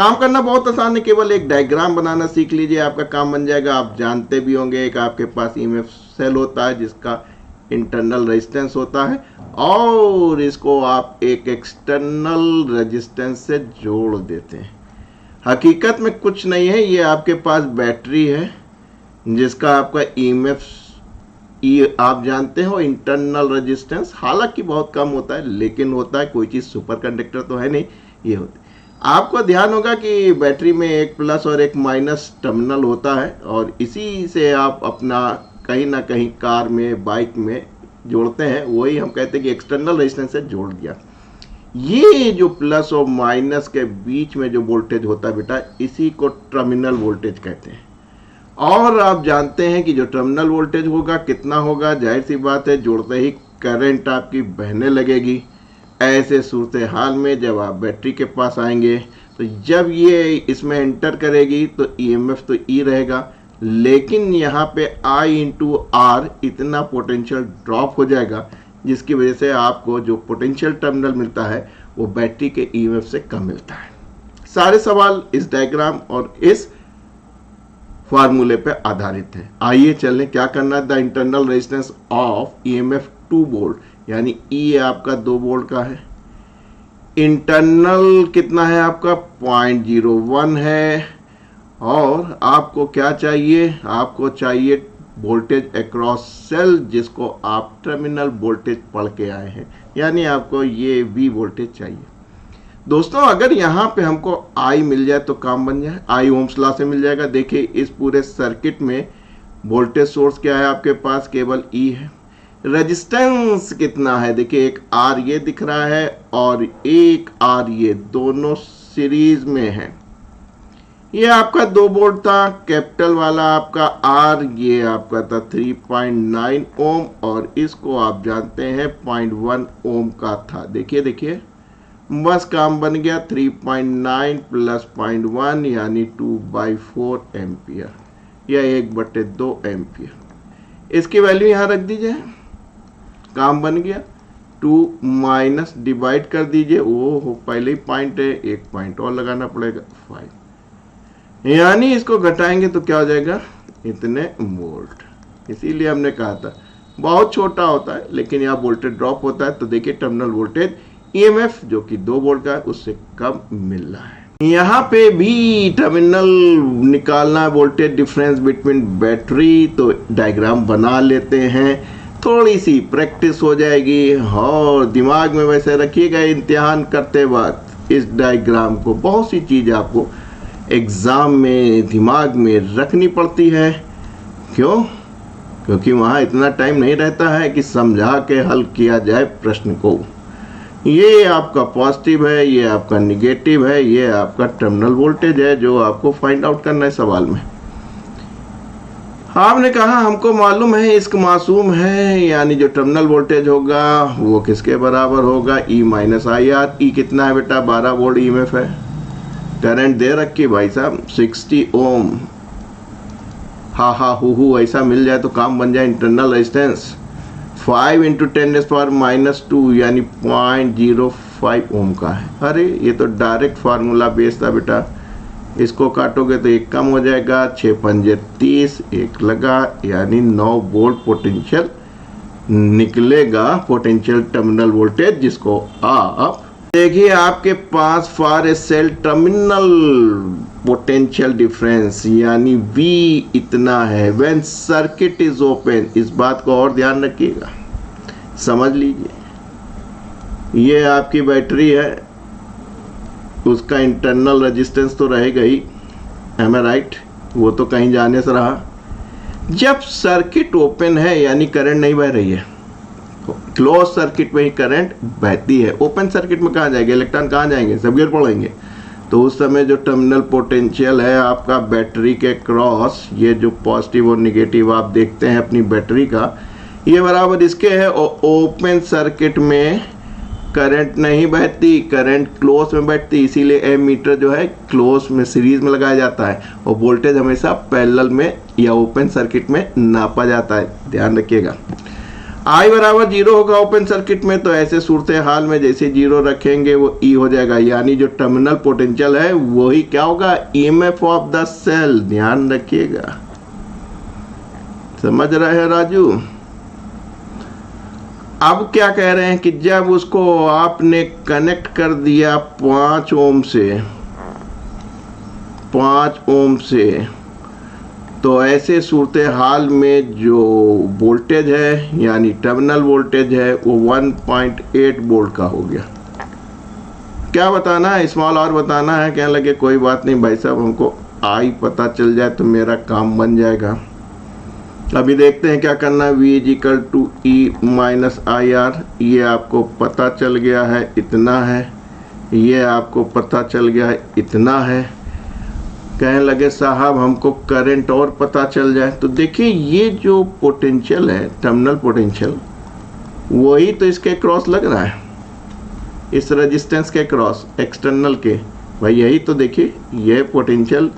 काम करना बहुत आसान है, केवल एक डायग्राम बनाना सीख लीजिए, आपका काम बन जाएगा। आप जानते भी होंगे एक आपके पास ईएमएफ सेल होता है जिसका इंटरनल रेजिस्टेंस होता है और इसको आप एक एक्सटर्नल रेजिस्टेंस से जोड़ देते हैं। हकीकत में कुछ नहीं है, ये आपके पास बैटरी है जिसका आपका ईएमएफ आप जानते हो इंटरनल रेजिस्टेंस, हालांकि बहुत कम होता है लेकिन होता है, कोई चीज़ सुपर कंडक्टर तो है नहीं, ये होती है। आपको ध्यान होगा कि बैटरी में एक प्लस और एक माइनस टर्मिनल होता है और इसी से आप अपना कहीं ना कहीं कार में बाइक में जोड़ते हैं, वही हम कहते हैं कि एक्सटर्नल रेजिस्टेंस से जोड़ दिया। ये जो प्लस और माइनस के बीच में जो वोल्टेज होता है बेटा, इसी को टर्मिनल वोल्टेज कहते हैं। और आप जानते हैं कि जो टर्मिनल वोल्टेज होगा कितना होगा, जाहिर सी बात है जोड़ते ही करंट आपकी बहने लगेगी। ऐसे सूरत हाल में जब आप बैटरी के पास आएंगे तो जब ये इसमें एंटर करेगी तो ईएमएफ तो ई रहेगा, लेकिन यहाँ पे I इंटू आर इतना पोटेंशियल ड्रॉप हो जाएगा जिसकी वजह से आपको जो पोटेंशियल टर्मिनल मिलता है वो बैटरी के ईएमएफ से कम मिलता है। सारे सवाल इस डायग्राम और इस फार्मूले पे आधारित है। आइए चलें क्या करना है। The internal resistance of EMF 2 volt, यानी ई आपका 2 वोल्ट का है, इंटरनल कितना है आपका 0.01 है, और आपको क्या चाहिए, आपको चाहिए वोल्टेज अक्रॉस सेल जिसको आप टर्मिनल वोल्टेज पढ़ के आए हैं, यानी आपको ये वी वोल्टेज चाहिए। दोस्तों अगर यहाँ पे हमको आई मिल जाए तो काम बन जाए, आई ओम्स लॉ से मिल जाएगा। देखिए इस पूरे सर्किट में वोल्टेज सोर्स क्या है आपके पास, केवल ई है। रेजिस्टेंस कितना है, देखिए एक आर ये दिख रहा है और एक आर ये, दोनों सीरीज में है। ये आपका 2 वोल्ट था, कैपिटल वाला आपका आर, ये आपका था 3.9 ओम और इसको आप जानते हैं 0.1 ओम का था। देखिए देखिए बस काम बन गया, 3.9 प्लस 0.1 यानी 2/4 एम्पियर या 1/2 एम्पियर। इसकी वैल्यू यहाँ रख दीजिए, काम बन गया। 2 माइनस डिवाइड कर दीजिए, वो पहले ही पॉइंट है, एक पॉइंट और लगाना पड़ेगा 5, यानी इसको घटाएंगे तो क्या हो जाएगा, इतने वोल्ट। इसीलिए हमने कहा था बहुत छोटा होता है लेकिन यहाँ वोल्टेज ड्रॉप होता है। तो देखिए टर्मिनल वोल्टेज ईएमएफ जो कि 2 वोल्ट का है उससे कम मिल रहा है। यहाँ पे भी टर्मिनल निकालना वोल्टेज डिफरेंस बिटवीन बैटरी, तो डायग्राम बना लेते हैं, थोड़ी सी प्रैक्टिस हो जाएगी और दिमाग में वैसे रखिएगा इम्तिहान करते वक्त इस डायग्राम को। बहुत सी चीज़ आपको एग्ज़ाम में दिमाग में रखनी पड़ती है, क्यों? क्योंकि वहाँ इतना टाइम नहीं रहता है कि समझा के हल किया जाए प्रश्न को। ये आपका पॉजिटिव है, ये आपका निगेटिव है, ये आपका टर्मिनल वोल्टेज है जो आपको फाइंड आउट करना है सवाल में। आपने कहा हमको मालूम है इश्क मासूम है, यानी जो टर्मिनल वोल्टेज होगा वो किसके बराबर होगा, ई माइनस आई आर। ई कितना है बेटा, 12 वोल्ट ईएमएफ है। करंट दे रखी भाई साहब 60 ओम, हा हु ऐसा मिल जाए तो काम बन जाए। इंटरनल रेजिस्टेंस 5 × 10⁻⁻2 यानी 0.05 ओम का है। अरे ये तो डायरेक्ट फार्मूला बेस था बेटा, इसको काटोगे तो एक कम हो जाएगा, 6 पंजे 30, एक लगा यानी 9 वोल्ट पोटेंशियल निकलेगा, पोटेंशियल टर्मिनल वोल्टेज जिसको आप देखिए आपके पास for a cell terminal potential difference यानी V इतना है व्हेन सर्किट इज ओपन। इस बात को और ध्यान रखिएगा, समझ लीजिए। ये आपकी बैटरी है, उसका इंटरनल रेजिस्टेंस तो रहेगा ही, एम आई राइट, वो तो कहीं जाने से रहा। जब सर्किट ओपन है यानी करंट नहीं बह रही है, क्लोज सर्किट में ही करंट बहती है। ओपन सर्किट में कहाँ जाएंगे, इलेक्ट्रॉन कहाँ जाएंगे, सब गिर पड़ेंगे। तो उस समय जो टर्मिनल पोटेंशियल है आपका बैटरी के क्रॉस, ये जो पॉजिटिव और निगेटिव आप देखते हैं अपनी बैटरी का, ये बराबर इसके है। और ओपन सर्किट में करंट नहीं बहती, करंट क्लोज में बैठती, इसीलिए एमीटर जो है क्लोज में सीरीज में लगाया जाता है और वोल्टेज हमेशा पैरेलल में या ओपन सर्किट में नापा जाता है, ध्यान रखिएगा। आई बराबर 0 होगा ओपन सर्किट में, तो ऐसे सूरत हाल में जैसे 0 रखेंगे वो ई हो जाएगा, यानी जो टर्मिनल पोटेंशियल है वही क्या होगा, ईएमएफ ऑफ द सेल। ध्यान रखिएगा, समझ रहे हैं राजू। अब क्या कह रहे हैं कि जब उसको आपने कनेक्ट कर दिया 5 ओम से, 5 ओम से, तो ऐसे सूरत हाल में जो वोल्टेज है यानी टर्मिनल वोल्टेज है वो 1.8 वोल्ट का हो गया। क्या बताना है, स्मॉल आर बताना है। कहने लगे कोई बात नहीं भाई साहब, हमको आई पता चल जाए तो मेरा काम बन जाएगा। अभी देखते हैं क्या करना है। V = E - IR, ये आपको पता चल गया है इतना है, ये आपको पता चल गया है इतना है। कहने लगे साहब हमको करंट और पता चल जाए, तो देखिए ये जो पोटेंशियल है टर्मिनल पोटेंशियल, वही तो इसके क्रॉस लग रहा है, इस रेजिस्टेंस के क्रॉस एक्सटर्नल के। भाई यही तो देखिए, ये पोटेंशियल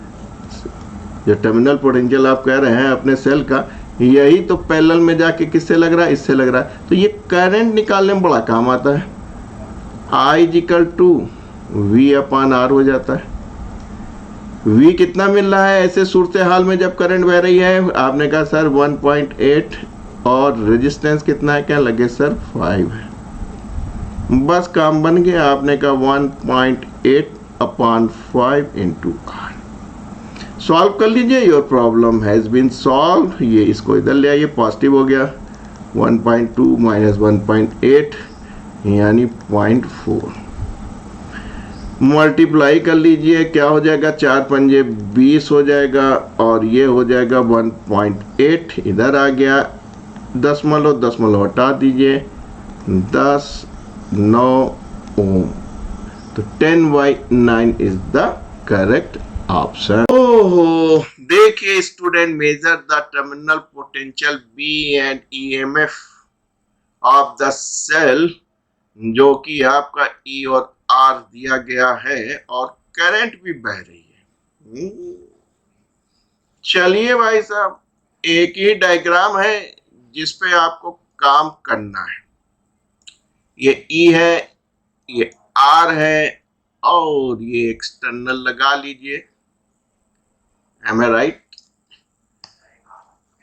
जो टर्मिनल पोटेंशियल आप कह रहे हैं अपने सेल का, यही तो पैरेलल में जाके किससे लग रहा है, इससे लग रहा है। तो ये करंट निकालने में बड़ा काम आता है। I = V/R हो जाता है। V कितना मिल रहा है ऐसे सूरत हाल में जब करंट बह रही है? आपने कहा सर 1.8, और रेजिस्टेंस कितना है? क्या लगे सर 5 है। बस काम बन गया। आपने कहा 1.8/5 × R। सॉल्व कर लीजिए, your problem has been solve. ये इसको इधर ले आइए, पॉजिटिव हो गया। 1.2 - 1.8 यानी 0.4। मल्टीप्लाई कर लीजिए, क्या हो जाएगा, 4 पंजे 20 हो जाएगा, और ये हो जाएगा 1.8। इधर आ गया दशमलव हटा दीजिए, 10 9 ओम, तो 10/9 इज द करेक्ट ऑप्शन। ओहो, देखिए student, measure the terminal potential B and EMF of the cell, जो कि आपका E और R दिया गया है, और करंट भी बह रही है। चलिए भाई साहब, एक ही डायग्राम है जिस पे आपको काम करना है। ये E है, ये R है, और ये एक्सटर्नल लगा लीजिए। Am I right?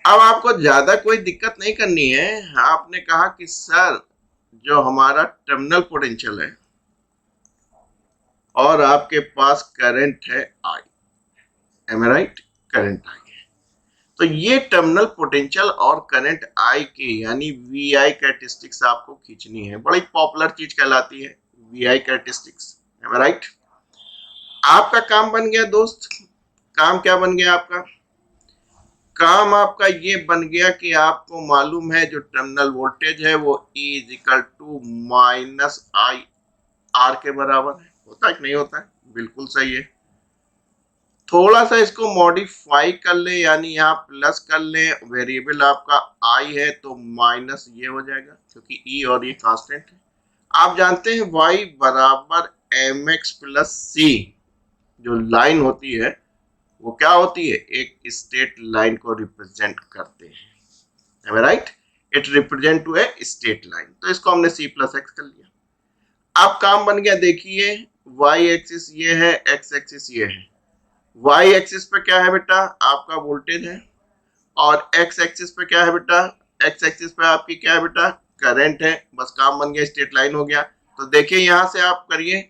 अब आपको ज्यादा कोई दिक्कत नहीं करनी है। आपने कहा कि सर जो हमारा टर्मिनल पोटेंशियल है और आपके पास करंट है I, Am I right? Current I है, तो ये टर्मिनल पोटेंशियल और करंट I के यानी VI कैरेक्टरिस्टिक्स आपको खींचनी है। बड़ी पॉपुलर चीज कहलाती है VI characteristics. Am I right? आपका काम बन गया दोस्त। काम क्या बन गया आपका? काम आपका ये बन गया कि आपको मालूम है जो टर्मिनल वोल्टेज है वो E = -IR के बराबर है। होता है कि नहीं होता है? बिल्कुल सही है। थोड़ा सा इसको मॉडिफाई कर ले, यानी यहाँ प्लस कर ले। वेरिएबल आपका I है तो माइनस ये हो जाएगा, क्योंकि E और ये कांस्टेंट है। आप जानते हैं Y = mx + c, जो लाइन होती है वो क्या होती है, एक स्ट्रेट लाइन को रिप्रेजेंट करते हैं। Am I right? It represent to a straight line, तो इसको हमने C + x कर लिया। अब काम बन गया। देखिए y एक्सिस ये है, x एक्सिस ये है। y एक्सिस पे क्या है बेटा, आपका वोल्टेज है, और x एक्सिस पे क्या है बेटा, x एक्सिस पे आपकी क्या है बेटा, करंट है। बस काम बन गया, स्ट्रेट लाइन हो गया। तो देखिए यहां से आप करिए,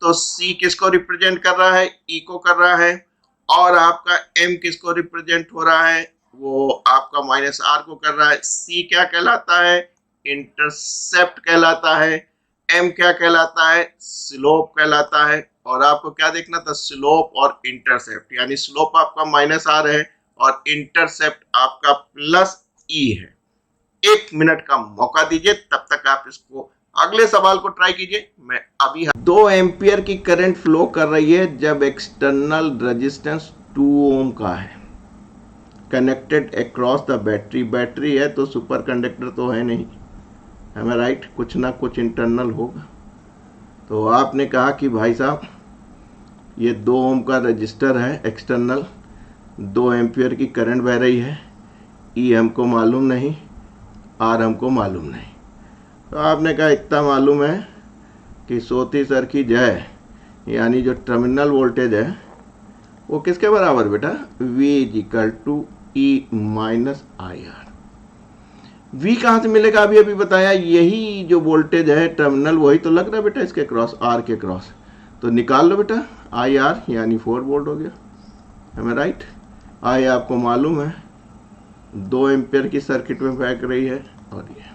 तो C किसको रिप्रेजेंट कर रहा है, E को कर रहा है, और आपका M किसको रिप्रेजेंट हो रहा है, वो आपका -R को कर रहा है। C क्या कहलाता है, इंटरसेप्ट कहलाता है। M क्या कहलाता है, स्लोप कहलाता है। और आपको क्या देखना था, स्लोप और इंटरसेप्ट, यानी स्लोप आपका -R है और इंटरसेप्ट आपका +E है। 1 मिनट का मौका दीजिए, तब तक आप इसको अगले सवाल को ट्राई कीजिए। मैं अभी 2 एम्पियर की करंट फ्लो कर रही है जब एक्सटर्नल रेजिस्टेंस 2 ओम का है, connected across the battery. Battery है तो सुपर कंडक्टर तो है नहीं, हमें राइट, कुछ ना कुछ इंटरनल होगा। तो आपने कहा कि भाई साहब ये 2 ओम का रजिस्टर है एक्सटर्नल, 2 एम्पियर की करंट बह रही है, ई हमको मालूम नहीं, आर हमको मालूम नहीं। तो आपने कहा इतना मालूम है कि सोती सर की जय, यानी जो टर्मिनल वोल्टेज है वो किसके बराबर बेटा, V is equal to E minus I R. V कहाँ से मिलेगा, अभी अभी बताया, यही जो वोल्टेज है टर्मिनल वही तो लग रहा है बेटा इसके क्रॉस, आर के क्रॉस। तो निकाल लो बेटा, आई आर यानी 4 वोल्ट हो गया, है राइट। आई आपको मालूम है 2 एम्पियर की सर्किट में फेंक रही है। और ये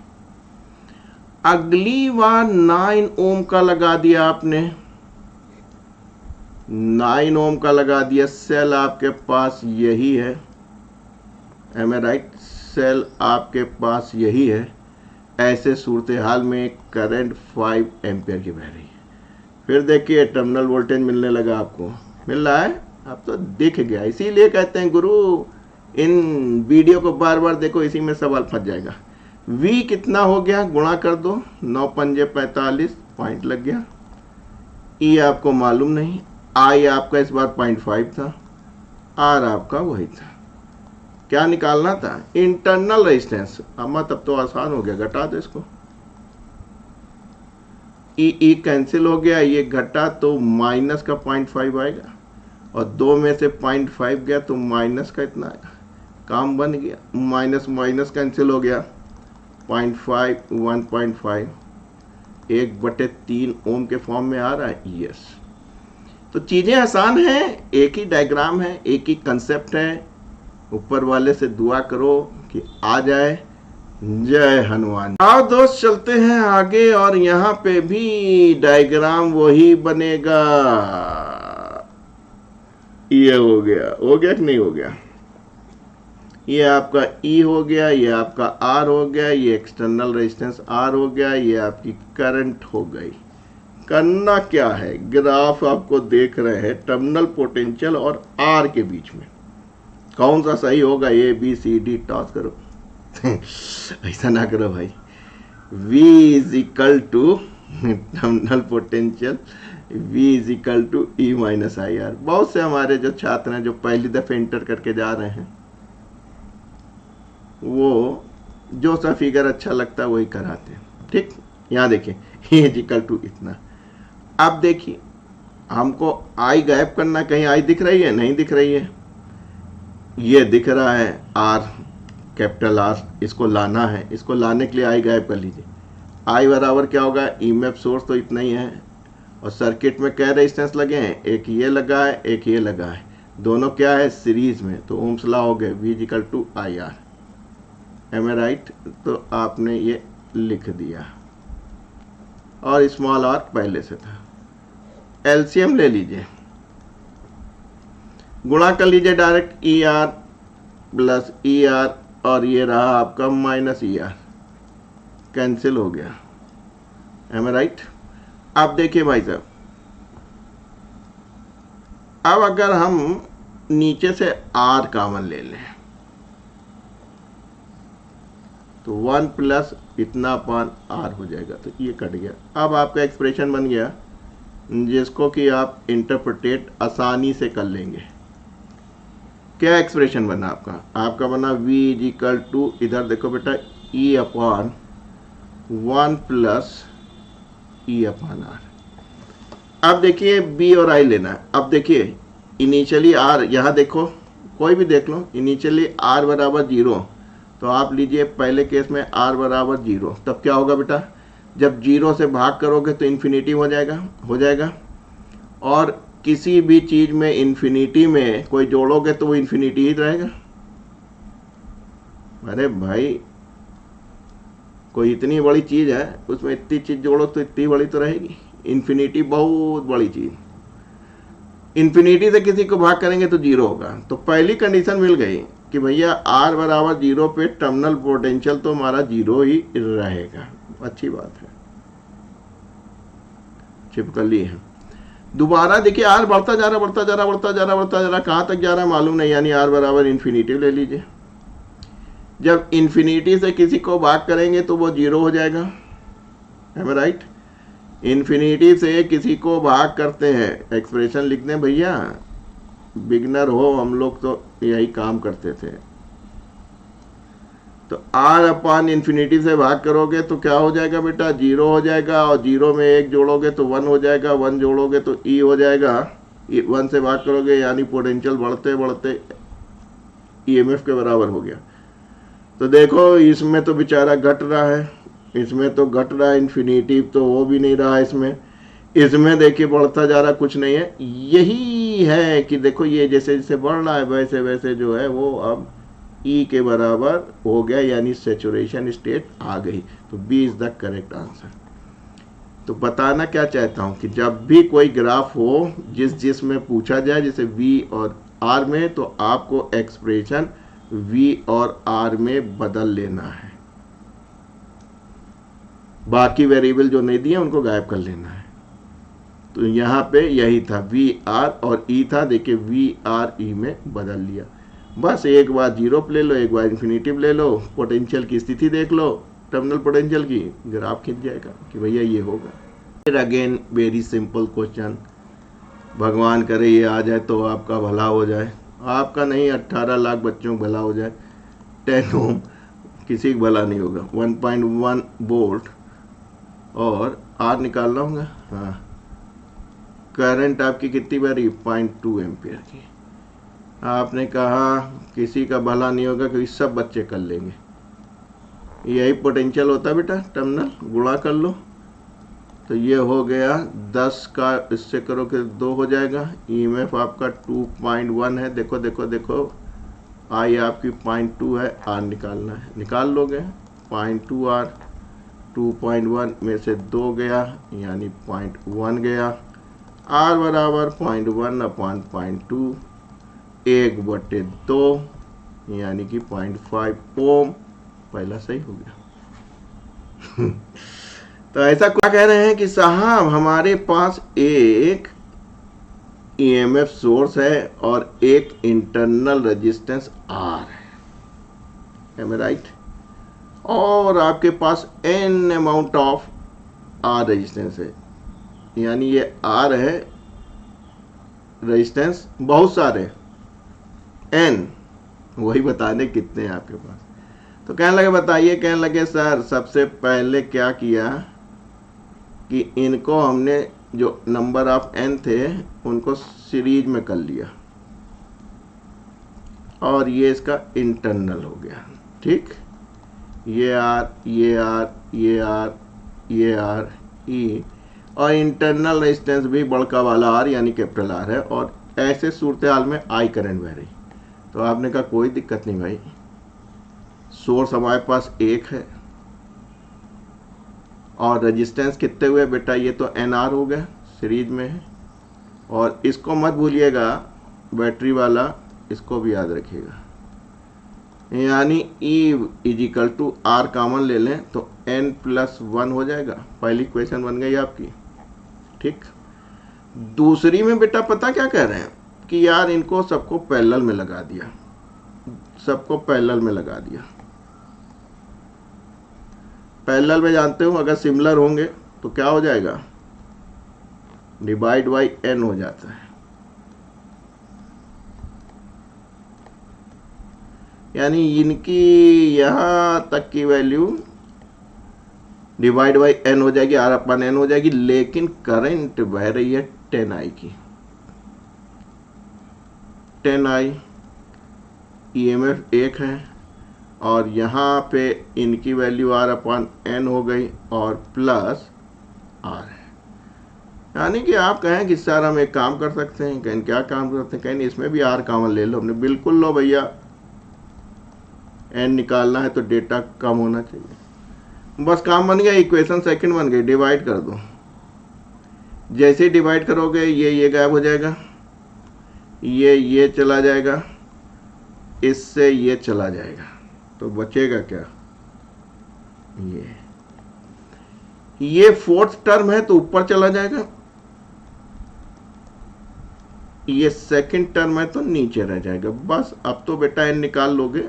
अगली बार 9 ओम का लगा दिया आपने, 9 ओम का लगा दिया, सेल आपके पास यही है, एम ए राइट, सेल आपके पास यही है। ऐसे सूरत हाल में करंट 5 एम्पियर की बह रही है। फिर देखिए टर्मिनल वोल्टेज मिलने लगा, आपको मिल रहा है, आप तो दिख गया। इसीलिए कहते हैं गुरु इन वीडियो को बार बार देखो, इसी में सवाल फंस जाएगा। V कितना हो गया, गुणा कर दो, 9 पंजे 45, पॉइंट लग गया। E आपको मालूम नहीं, I आपका इस बार 0.5 था, R आपका वही था। क्या निकालना था, इंटरनल रेजिस्टेंस। अम्मा तब तो आसान हो गया, घटा दो इसको, E कैंसिल हो गया, ये घटा तो माइनस का 0.5 आएगा, और 2 में से 0.5 गया तो माइनस का इतना आएगा, काम बन गया। माइनस माइनस कैंसिल हो गया, 0.5 1.5, 1/3 ओम के फॉर्म में आ रहा है, यस। तो चीजें आसान हैं, एक ही डायग्राम है, एक ही कंसेप्ट है। ऊपर वाले से दुआ करो कि आ जाए। जय हनुमान। आओ दोस्त चलते हैं आगे, और यहाँ पे भी डायग्राम वही बनेगा। ये हो गया कि नहीं हो गया, ये आपका E हो गया, ये आपका R हो गया, ये एक्सटर्नल रेजिस्टेंस R हो गया, ये आपकी करंट हो गई। करना क्या है, ग्राफ आपको देख रहे हैं टर्मिनल पोटेंशियल और R के बीच में कौन सा सही होगा, A B C D toss करो। ऐसा ना करो भाई। V is equal to terminal potential, V is equal to E minus I R. बहुत से हमारे जो छात्र हैं जो पहली दफे इंटर करके जा रहे हैं, वो जो सा फिगर अच्छा लगता है वही कराते हैं, ठीक। यहाँ देखिए E इज इक्वल टू इतना। अब देखिए हमको I गायब करना, कहीं I दिख रही है, नहीं दिख रही है, ये दिख रहा है R, कैपिटल R, इसको लाना है। इसको लाने के लिए I गायब कर लीजिए। I बराबर क्या होगा, ईएमएफ सोर्स तो इतना ही है, और सर्किट में क्या रेजिस्टेंस लगे हैं, एक ये लगा है, एक ये लगा है, दोनों क्या है, सीरीज में। तो ओम्स लॉ हो गए, V is equal to I R, am I right. तो आपने ये लिख दिया, और स्मॉल r पहले से था। एलसीएम ले लीजिए, गुणा कर लीजिए direct, E R plus E R, और ये रहा आपका माइनस ई आर, कैंसिल हो गया, एम ए राइट। अब देखिए भाई साहब, अब अगर हम नीचे से R कॉमन ले लें तो 1 प्लस इतना अपान R हो जाएगा, तो ये कट गया। अब आपका एक्सप्रेशन बन गया जिसको कि आप इंटरप्रेटेट आसानी से कर लेंगे। क्या एक्सप्रेशन बना आपका, आपका बना V इज इक्वल टू, इधर देखो बेटा, E अपान 1 प्लस E अपान R। अब देखिए B और I लेना है। अब देखिए इनिशियली R, यहाँ देखो कोई भी देख लो, इनिशियली R बराबर 0, तो आप लीजिए पहले केस में R बराबर 0, तब क्या होगा बेटा, जब 0 से भाग करोगे तो इन्फिनिटी हो जाएगा। और किसी भी चीज में इन्फिनिटी में कोई जोड़ोगे तो वो इन्फिनिटी ही रहेगा। अरे भाई कोई इतनी बड़ी चीज है, उसमें इतनी चीज जोड़ो तो इतनी बड़ी तो रहेगी। इन्फिनिटी बहुत बड़ी चीज, इन्फिनिटी से किसी को भाग करेंगे तो 0 होगा। तो पहली कंडीशन मिल गई कि भैया R बराबर 0 पे टर्मिनल पोटेंशियल तो हमारा 0 ही रहेगा। अच्छी बात है, चिपक ली है। दोबारा देखिए R बढ़ता जा रहा, कहाँ तक जा रहा है मालूम नहीं, यानी R बराबर इन्फिनिटी ले लीजिए। जब इन्फिनिटी से किसी को भाग करेंगे तो वो 0 हो जाएगा, है राइट। इन्फिनिटी से किसी को भाग करते हैं, एक्सप्रेशन लिख दें भैया, बिगनर हो हम लोग तो यही काम करते थे। तो आर अपान इन्फिनिटी से भाग करोगे तो क्या हो जाएगा बेटा, 0 हो जाएगा, और 0 में 1 जोड़ोगे तो 1 हो जाएगा, 1 जोड़ोगे तो ई हो जाएगा, 1 से भाग करोगे यानी पोटेंशियल बढ़ते बढ़ते ईएमएफ के बराबर हो गया। तो देखो इसमें तो बेचारा घट रहा है, इसमें तो घट रहा है, इन्फिनिटी तो हो भी नहीं रहा है इसमें देखिए बढ़ता जा रहा, कुछ नहीं है। यही है कि देखो ये जैसे जैसे बढ़ रहा है वैसे वैसे जो है वो अब ई के बराबर हो गया, यानी सेचुरेशन स्टेट आ गई। तो B is the correct answer. तो बताना क्या चाहता हूं कि जब भी कोई ग्राफ हो जिस में पूछा जाए जैसे वी और आर में, तो आपको एक्सप्रेशन वी और आर में बदल लेना है, बाकी वेरिएबल जो नहीं दिए उनको गायब कर लेना है। तो यहाँ पे यही था, वी आर और ई था, देखिए वी आर ई में बदल लिया। बस एक बार जीरो ले लो, एक बार इन्फिनिटिव ले लो, पोटेंशियल की स्थिति देख लो, टर्मिनल पोटेंशियल की, ग्राफ खींच जाएगा कि भैया ये होगा। फिर अगेन वेरी सिंपल क्वेश्चन, भगवान करे ये आ जाए तो आपका भला हो जाए, आपका नहीं 18 लाख बच्चों का भला हो जाए। 10 ओम किसी का भला नहीं होगा। 1.1 वोल्ट और आर निकालना होगा। हाँ, करंट आपकी कितनी बारी, 0.2 एम्पियर की। आपने कहा किसी का भला नहीं होगा क्योंकि सब बच्चे कर लेंगे, यही पोटेंशियल होता है बेटा, टर्मिनल गुणा कर लो तो ये हो गया 10 का, इससे करो कि 2 हो जाएगा। ईएमएफ आपका 2.1 है, देखो देखो देखो, आई आपकी 0.2 है, आर निकालना है, निकाल लोगे 0.2 आर, 2.1 में से 2 गया यानी 0.1 गया, आर बराबर 0.1 अपॉन 0.2, 1/2 यानी कि 0.5 ओम, पहला सही हो गया। तो ऐसा क्या कह रहे हैं कि साहब हमारे पास एक ईएमएफ सोर्स है और एक इंटरनल रेजिस्टेंस आर है, एम आई राइट, और आपके पास an amount of R resistance है, यानी ये आर है, रेजिस्टेंस बहुत सारे एन, वही बताने कितने हैं आपके पास। तो कहने लगे बताइए, कहने लगे सर सबसे पहले क्या किया कि इनको हमने जो नंबर ऑफ एन थे उनको सीरीज में कर लिया और ये इसका इंटरनल हो गया, ठीक, ये आर ये आर ये आर ये आर ई, और इंटरनल रेजिस्टेंस भी बड़का वाला आर यानी कैपिटल आर है, और ऐसे सूरत हाल में आई करंट बह रही। तो आपने कहा कोई दिक्कत नहीं भाई, सोर्स हमारे पास एक है और रेजिस्टेंस कितने हुए बेटा, ये तो एन आर हो गया, सीरीज में है, और इसको मत भूलिएगा बैटरी वाला, इसको भी याद रखिएगा, यानी E is equal to R common ले लें तो n+1 हो जाएगा। पहली इक्वेशन बन गई आपकी, ठीक। दूसरी में बेटा पता क्या कह रहे हैं कि यार इनको सबको पैरेलल में लगा दिया, सबको पैरेलल में लगा दिया। पैरेलल में जानते हो अगर सिमिलर होंगे तो क्या हो जाएगा, डिवाइड बाई n हो जाता है, यानी इनकी यहां तक की वैल्यू डिवाइड बाई n हो जाएगी, r अपन n हो जाएगी, लेकिन करंट बह रही है 10i की, 10i, ईएमएफ 1 है, और यहाँ पे इनकी वैल्यू r अपन n हो गई और प्लस r है। यानी कि आप कहें कि सर हम एक काम कर सकते हैं, कहें क्या काम कर सकते हैं, कहें इसमें भी r कॉमन ले लो, हमने बिल्कुल लो भैया, n निकालना है तो डेटा कम होना चाहिए, बस काम बन गया, इक्वेशन सेकंड बन गई, डिवाइड कर दो। जैसे ही डिवाइड करोगे ये गायब हो जाएगा, ये चला जाएगा, इससे ये चला जाएगा, तो बचेगा क्या, ये फोर्थ टर्म है तो ऊपर चला जाएगा, ये सेकंड टर्म है तो नीचे रह जाएगा। बस अब तो बेटा n निकाल लोगे,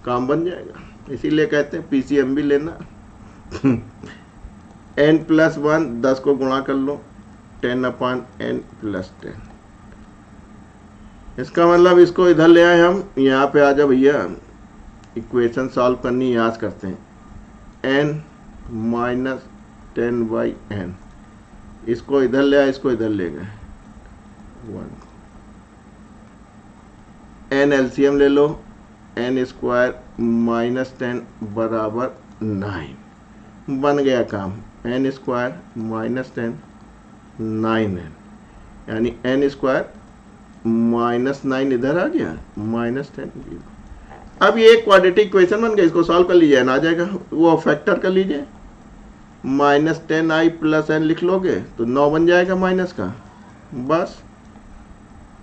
काम बन जाएगा, इसीलिए कहते हैं पीसीएम भी लेना। n+1 10 को गुणा कर लो, 10/n+10, इसका मतलब इसको इधर ले आए हम, यहाँ पे आ जाओ भैया, इक्वेशन सॉल्व करनी याद करते हैं, n माइनस 10/n, इसको इधर ले आए, इसको इधर ले गए 1, n एलसीएम ले लो, n स्क्वायर माइनस 10 बराबर 9, बन गया काम, n स्क्वायर माइनस 10 9n, यानी n स्क्वायर माइनस 9 इधर आ गया, माइनस 10 0। अब ये एक क्वाड्रेटिक इक्वेशन बन गया, इसको सॉल्व कर लीजिए, n आ जाएगा, वो फैक्टर कर लीजिए, माइनस 10i प्लस n लिख लोगे तो 9 बन जाएगा माइनस का, बस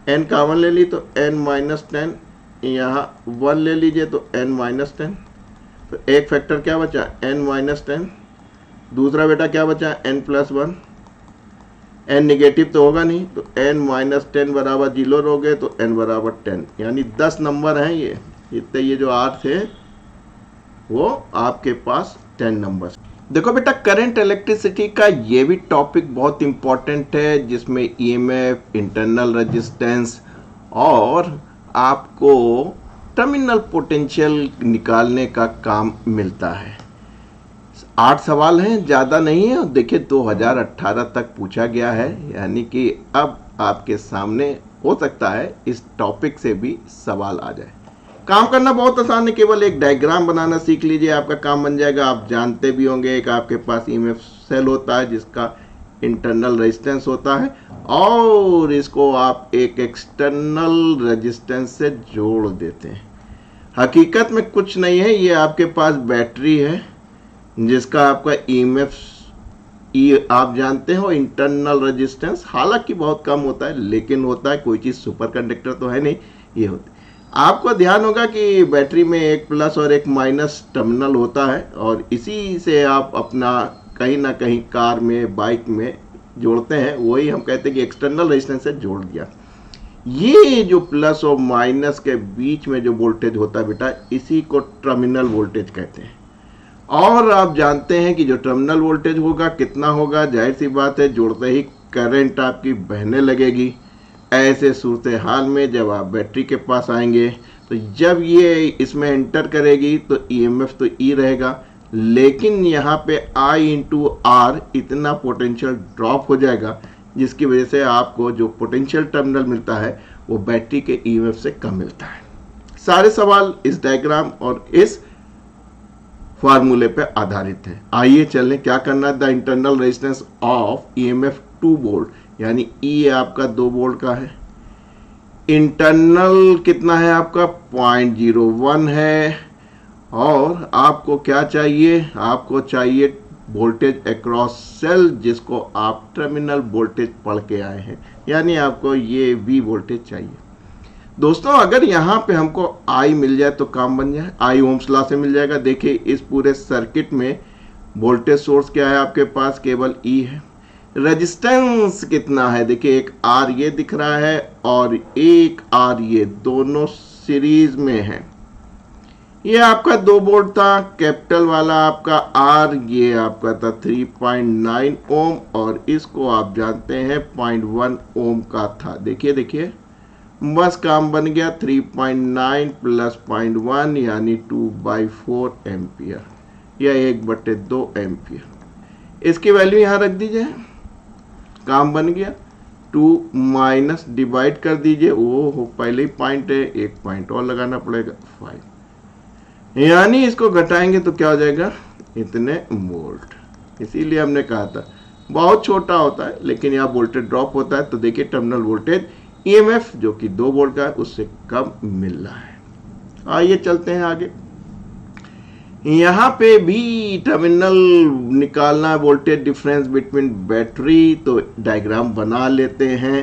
n कॉमन ले ली तो n माइनस 10, यहाँ 1 ले लीजिए तो n माइनस 10, तो एक फैक्टर क्या बचा n माइनस 10, दूसरा बेटा क्या बचा n प्लस 1, n निगेटिव तो होगा नहीं, तो n माइनस 10 बराबर 0 रहोगे तो n बराबर 10, यानी 10 नंबर हैं ये इतने, ये जो r थे वो आपके पास 10 नंबर। देखो बेटा, करंट इलेक्ट्रिसिटी का ये भी टॉपिक बहुत इंपॉर्टेंट है, जिसमें ईएमएफ, इंटरनल रेजिस्टेंस और आपको टर्मिनल पोटेंशियल निकालने का काम मिलता है। 8 सवाल हैं, ज़्यादा नहीं है, और देखिए 2018 तक पूछा गया है, यानी कि अब आपके सामने हो सकता है इस टॉपिक से भी सवाल आ जाए। काम करना बहुत आसान है, केवल एक डायग्राम बनाना सीख लीजिए, आपका काम बन जाएगा। आप जानते भी होंगे, एक आपके पास ईएमएफ सेल होता है जिसका इंटरनल रेजिस्टेंस होता है, और इसको आप एक एक्सटर्नल रेजिस्टेंस से जोड़ देते हैं। हकीकत में कुछ नहीं है, ये आपके पास बैटरी है जिसका आपका ईएमएफ आप जानते हो, इंटरनल रेजिस्टेंस हालांकि बहुत कम होता है, लेकिन होता है, कोई चीज़ सुपर कंडक्टर तो है नहीं, ये होती है। आपको ध्यान होगा कि बैटरी में एक प्लस और एक माइनस टर्मिनल होता है, और इसी से आप अपना कहीं ना कहीं कार में, बाइक में जोड़ते हैं, वही हम कहते हैं कि एक्सटर्नल रेजिस्टेंस से जोड़ दिया। ये जो प्लस और माइनस के बीच में जो वोल्टेज होता है बेटा, इसी को टर्मिनल वोल्टेज कहते हैं। और आप जानते हैं कि जो टर्मिनल वोल्टेज होगा कितना होगा, जाहिर सी बात है, जोड़ते ही करंट आपकी बहने लगेगी। ऐसे सूरत हाल में जब आप बैटरी के पास आएंगे, तो जब ये इसमें एंटर करेगी तो ईएमएफ तो ई रहेगा, लेकिन यहाँ पे I इंटू आर इतना पोटेंशियल ड्रॉप हो जाएगा, जिसकी वजह से आपको जो पोटेंशियल टर्मिनल मिलता है वो बैटरी के ईएमएफ से कम मिलता है। सारे सवाल इस डायग्राम और इस फार्मूले पे आधारित है। आइए चलें, क्या करना है। The internal resistance of EMF 2 volt, यानी ई आपका 2 वोल्ट का है, इंटरनल कितना है आपका 0.01 है, और आपको क्या चाहिए, आपको चाहिए वोल्टेज अक्रॉस सेल, जिसको आप टर्मिनल वोल्टेज पढ़ के आए हैं, यानी आपको ये V वोल्टेज चाहिए। दोस्तों, अगर यहाँ पे हमको I मिल जाए तो काम बन जाए। I ओम्स लॉ से मिल जाएगा। देखिए, इस पूरे सर्किट में वोल्टेज सोर्स क्या है आपके पास, केवल E है। रेजिस्टेंस कितना है, देखिए एक R ये दिख रहा है और एक R ये, दोनों सीरीज में है। ये आपका 2 वोल्ट था, कैपिटल वाला आपका R, ये आपका था 3.9 ओम, और इसको आप जानते हैं 0.1 ओम का था। देखिए देखिए, बस काम बन गया। 3.9 प्लस 0.1 यानी 2/4 एम्पियर, या 1/2 एम्पियर। इसकी वैल्यू यहाँ रख दीजिए, काम बन गया। 2 माइनस डिवाइड कर दीजिए, वो पहले ही पॉइंट है, एक पॉइंट और लगाना पड़ेगा 5, यानी इसको घटाएंगे तो क्या हो जाएगा, इतने वोल्ट। इसीलिए हमने कहा था बहुत छोटा होता है, लेकिन यहाँ वोल्टेज ड्रॉप होता है। तो देखिए, टर्मिनल वोल्टेज ईएमएफ जो कि 2 वोल्ट का है उससे कम मिल रहा है। आइए चलते हैं आगे। यहाँ पे भी टर्मिनल निकालना है, वोल्टेज डिफरेंस बिटवीन बैटरी, तो डायग्राम बना लेते हैं,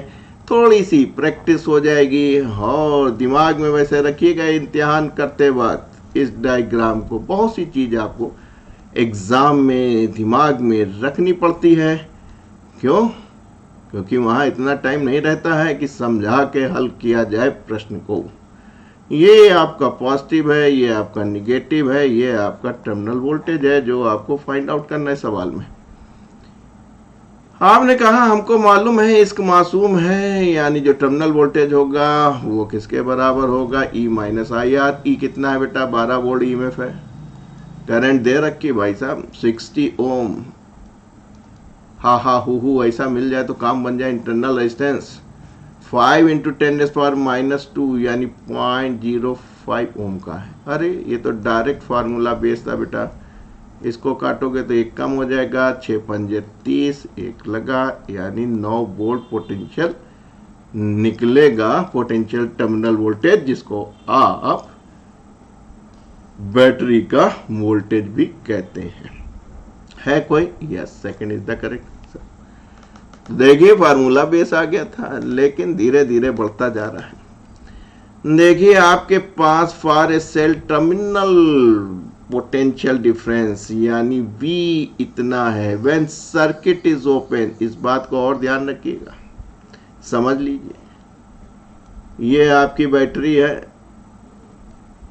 थोड़ी सी प्रैक्टिस हो जाएगी। और दिमाग में वैसे रखिएगा इम्तिहान करते वक्त इस डायग्राम को, बहुत सी चीज़ आपको एग्ज़ाम में दिमाग में रखनी पड़ती है। क्यों? क्योंकि वहाँ इतना टाइम नहीं रहता है कि समझा के हल किया जाए प्रश्न को। ये आपका पॉजिटिव है, ये आपका निगेटिव है, ये आपका टर्मिनल वोल्टेज है जो आपको फाइंड आउट करना है सवाल में। आपने कहा हमको मालूम है इश्क मासूम है, यानी जो टर्मिनल वोल्टेज होगा वो किसके बराबर होगा, ई माइनस आई आर। ई कितना है बेटा, 12 वोल्ट ईएमएफ है। करंट दे रखी भाई साहब 60 ओम। हा हा हु ऐसा मिल जाए तो काम बन जाए। इंटरनल रेजिस्टेंस 5 इंटू 10⁻⁻2 यानी 0.05 ओम का है। अरे ये तो डायरेक्ट फार्मूला बेस था बेटा, इसको काटोगे तो एक कम हो जाएगा, 6 पंजे 30, एक लगा यानी 9 वोल्ट पोटेंशियल निकलेगा। पोटेंशियल टर्मिनल वोल्टेज जिसको आप बैटरी का वोल्टेज भी कहते हैं। है कोई? Yes, second is the correct. देखिए फार्मूला बेस आ गया था, लेकिन धीरे धीरे बढ़ता जा रहा है। देखिए आपके पास for a cell terminal potential difference यानी V इतना है व्हेन सर्किट इज ओपन। इस बात को और ध्यान रखिएगा, समझ लीजिए। ये आपकी बैटरी है,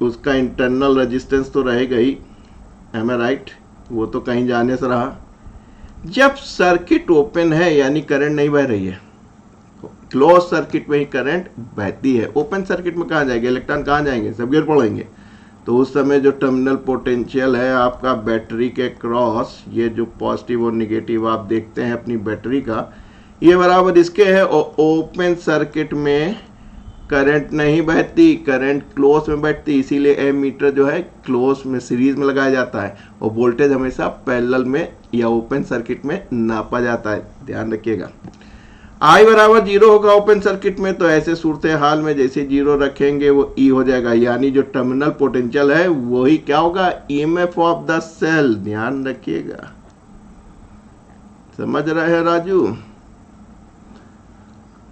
उसका इंटरनल रेजिस्टेंस तो रहेगा ही, एम आई राइट, वो तो कहीं जाने से रहा। जब सर्किट ओपन है यानी करंट नहीं बह रही है, क्लोज सर्किट में ही करंट बहती है। ओपन सर्किट में कहाँ जाएंगे, इलेक्ट्रॉन कहाँ जाएंगे, सब गिर पड़ेंगे। तो उस समय जो टर्मिनल पोटेंशियल है आपका बैटरी के क्रॉस, ये जो पॉजिटिव और निगेटिव आप देखते हैं अपनी बैटरी का, ये बराबर इसके है। और ओपन सर्किट में करंट नहीं बहती, करंट क्लोज में बैठती, इसीलिए एमीटर जो है क्लोज में सीरीज में लगाया जाता है और वोल्टेज हमेशा पैरेलल में या ओपन सर्किट में नापा जाता है, ध्यान रखिएगा। आई बराबर 0 होगा ओपन सर्किट में, तो ऐसे सूरत हाल में जैसे 0 रखेंगे वो ई हो जाएगा, यानी जो टर्मिनल पोटेंशियल है वही क्या होगा, ईएमएफ ऑफ द सेल। ध्यान रखिएगा, समझ रहे हैं राजू।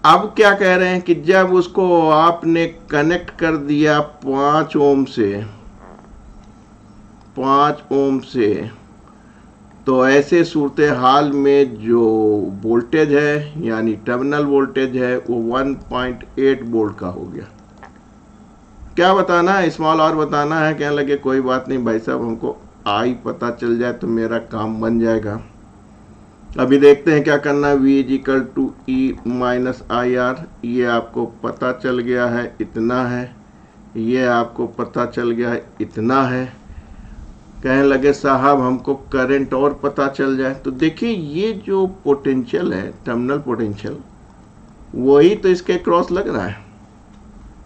अब क्या कह रहे हैं कि जब उसको आपने कनेक्ट कर दिया 5 ओम से, तो ऐसे सूरत हाल में जो वोल्टेज है यानी टर्मिनल वोल्टेज है वो 1.8 वोल्ट का हो गया। क्या बताना है, स्मॉल आर बताना है। कहने लगे कोई बात नहीं भाई साहब, हमको आई पता चल जाए तो मेरा काम बन जाएगा। अभी देखते हैं क्या करना है। V equal to E minus I R, ये आपको पता चल गया है इतना है, ये आपको पता चल गया है इतना है। कहने लगे साहब हमको करंट और पता चल जाए, तो देखिए ये जो पोटेंशियल है टर्मिनल पोटेंशियल, वही तो इसके क्रॉस लग रहा है,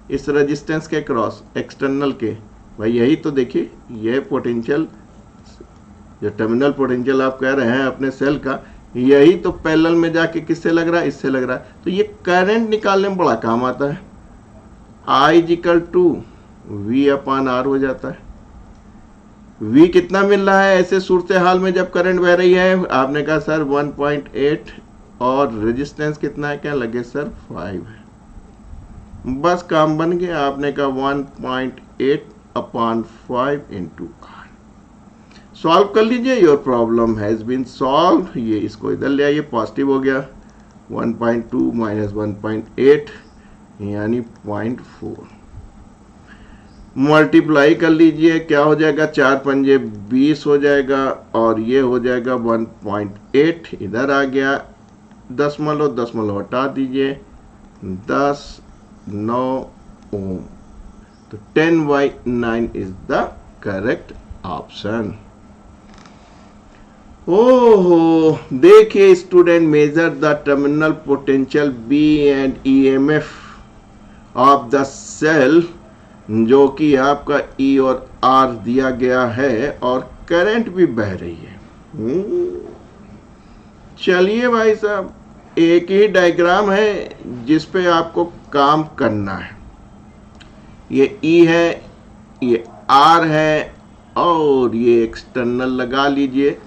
इस रेजिस्टेंस के क्रॉस एक्सटर्नल के। भाई यही तो देखिए, ये पोटेंशियल जो टर्मिनल पोटेंशियल आप कह रहे हैं अपने सेल का, यही तो पैरेलल में जाके किससे लग रहा है, इससे लग रहा है। तो ये करंट निकालने में बड़ा काम आता है। I equal to V upon R हो जाता है। V कितना मिल रहा है ऐसे सूरत हाल में जब करंट बह रही है, आपने कहा सर 1.8 और रेजिस्टेंस कितना है, क्या लगे सर 5 है। बस काम बन गया, आपने कहा 1.8 अपॉन 5 इंटू R। सॉल्व कर लीजिए, your problem has been solve. ये इसको इधर ले आइए, पॉजिटिव हो गया, 1.2 माइनस 1.8 यानी 0.4। मल्टीप्लाई कर लीजिए, क्या हो जाएगा, 4 पंजे 20 हो जाएगा और ये हो जाएगा 1.8। इधर आ गया दशमलव हटा दीजिए, 10 9 ओम। तो 10/9 इज द करेक्ट ऑप्शन। ओहो, देखिए student, measure the terminal potential B and EMF of the cell, जो कि आपका E और R दिया गया है और करंट भी बह रही है। चलिए भाई साहब, एक ही डायग्राम है जिस पे आपको काम करना है। ये E है, ये R है और ये एक्सटर्नल लगा लीजिए,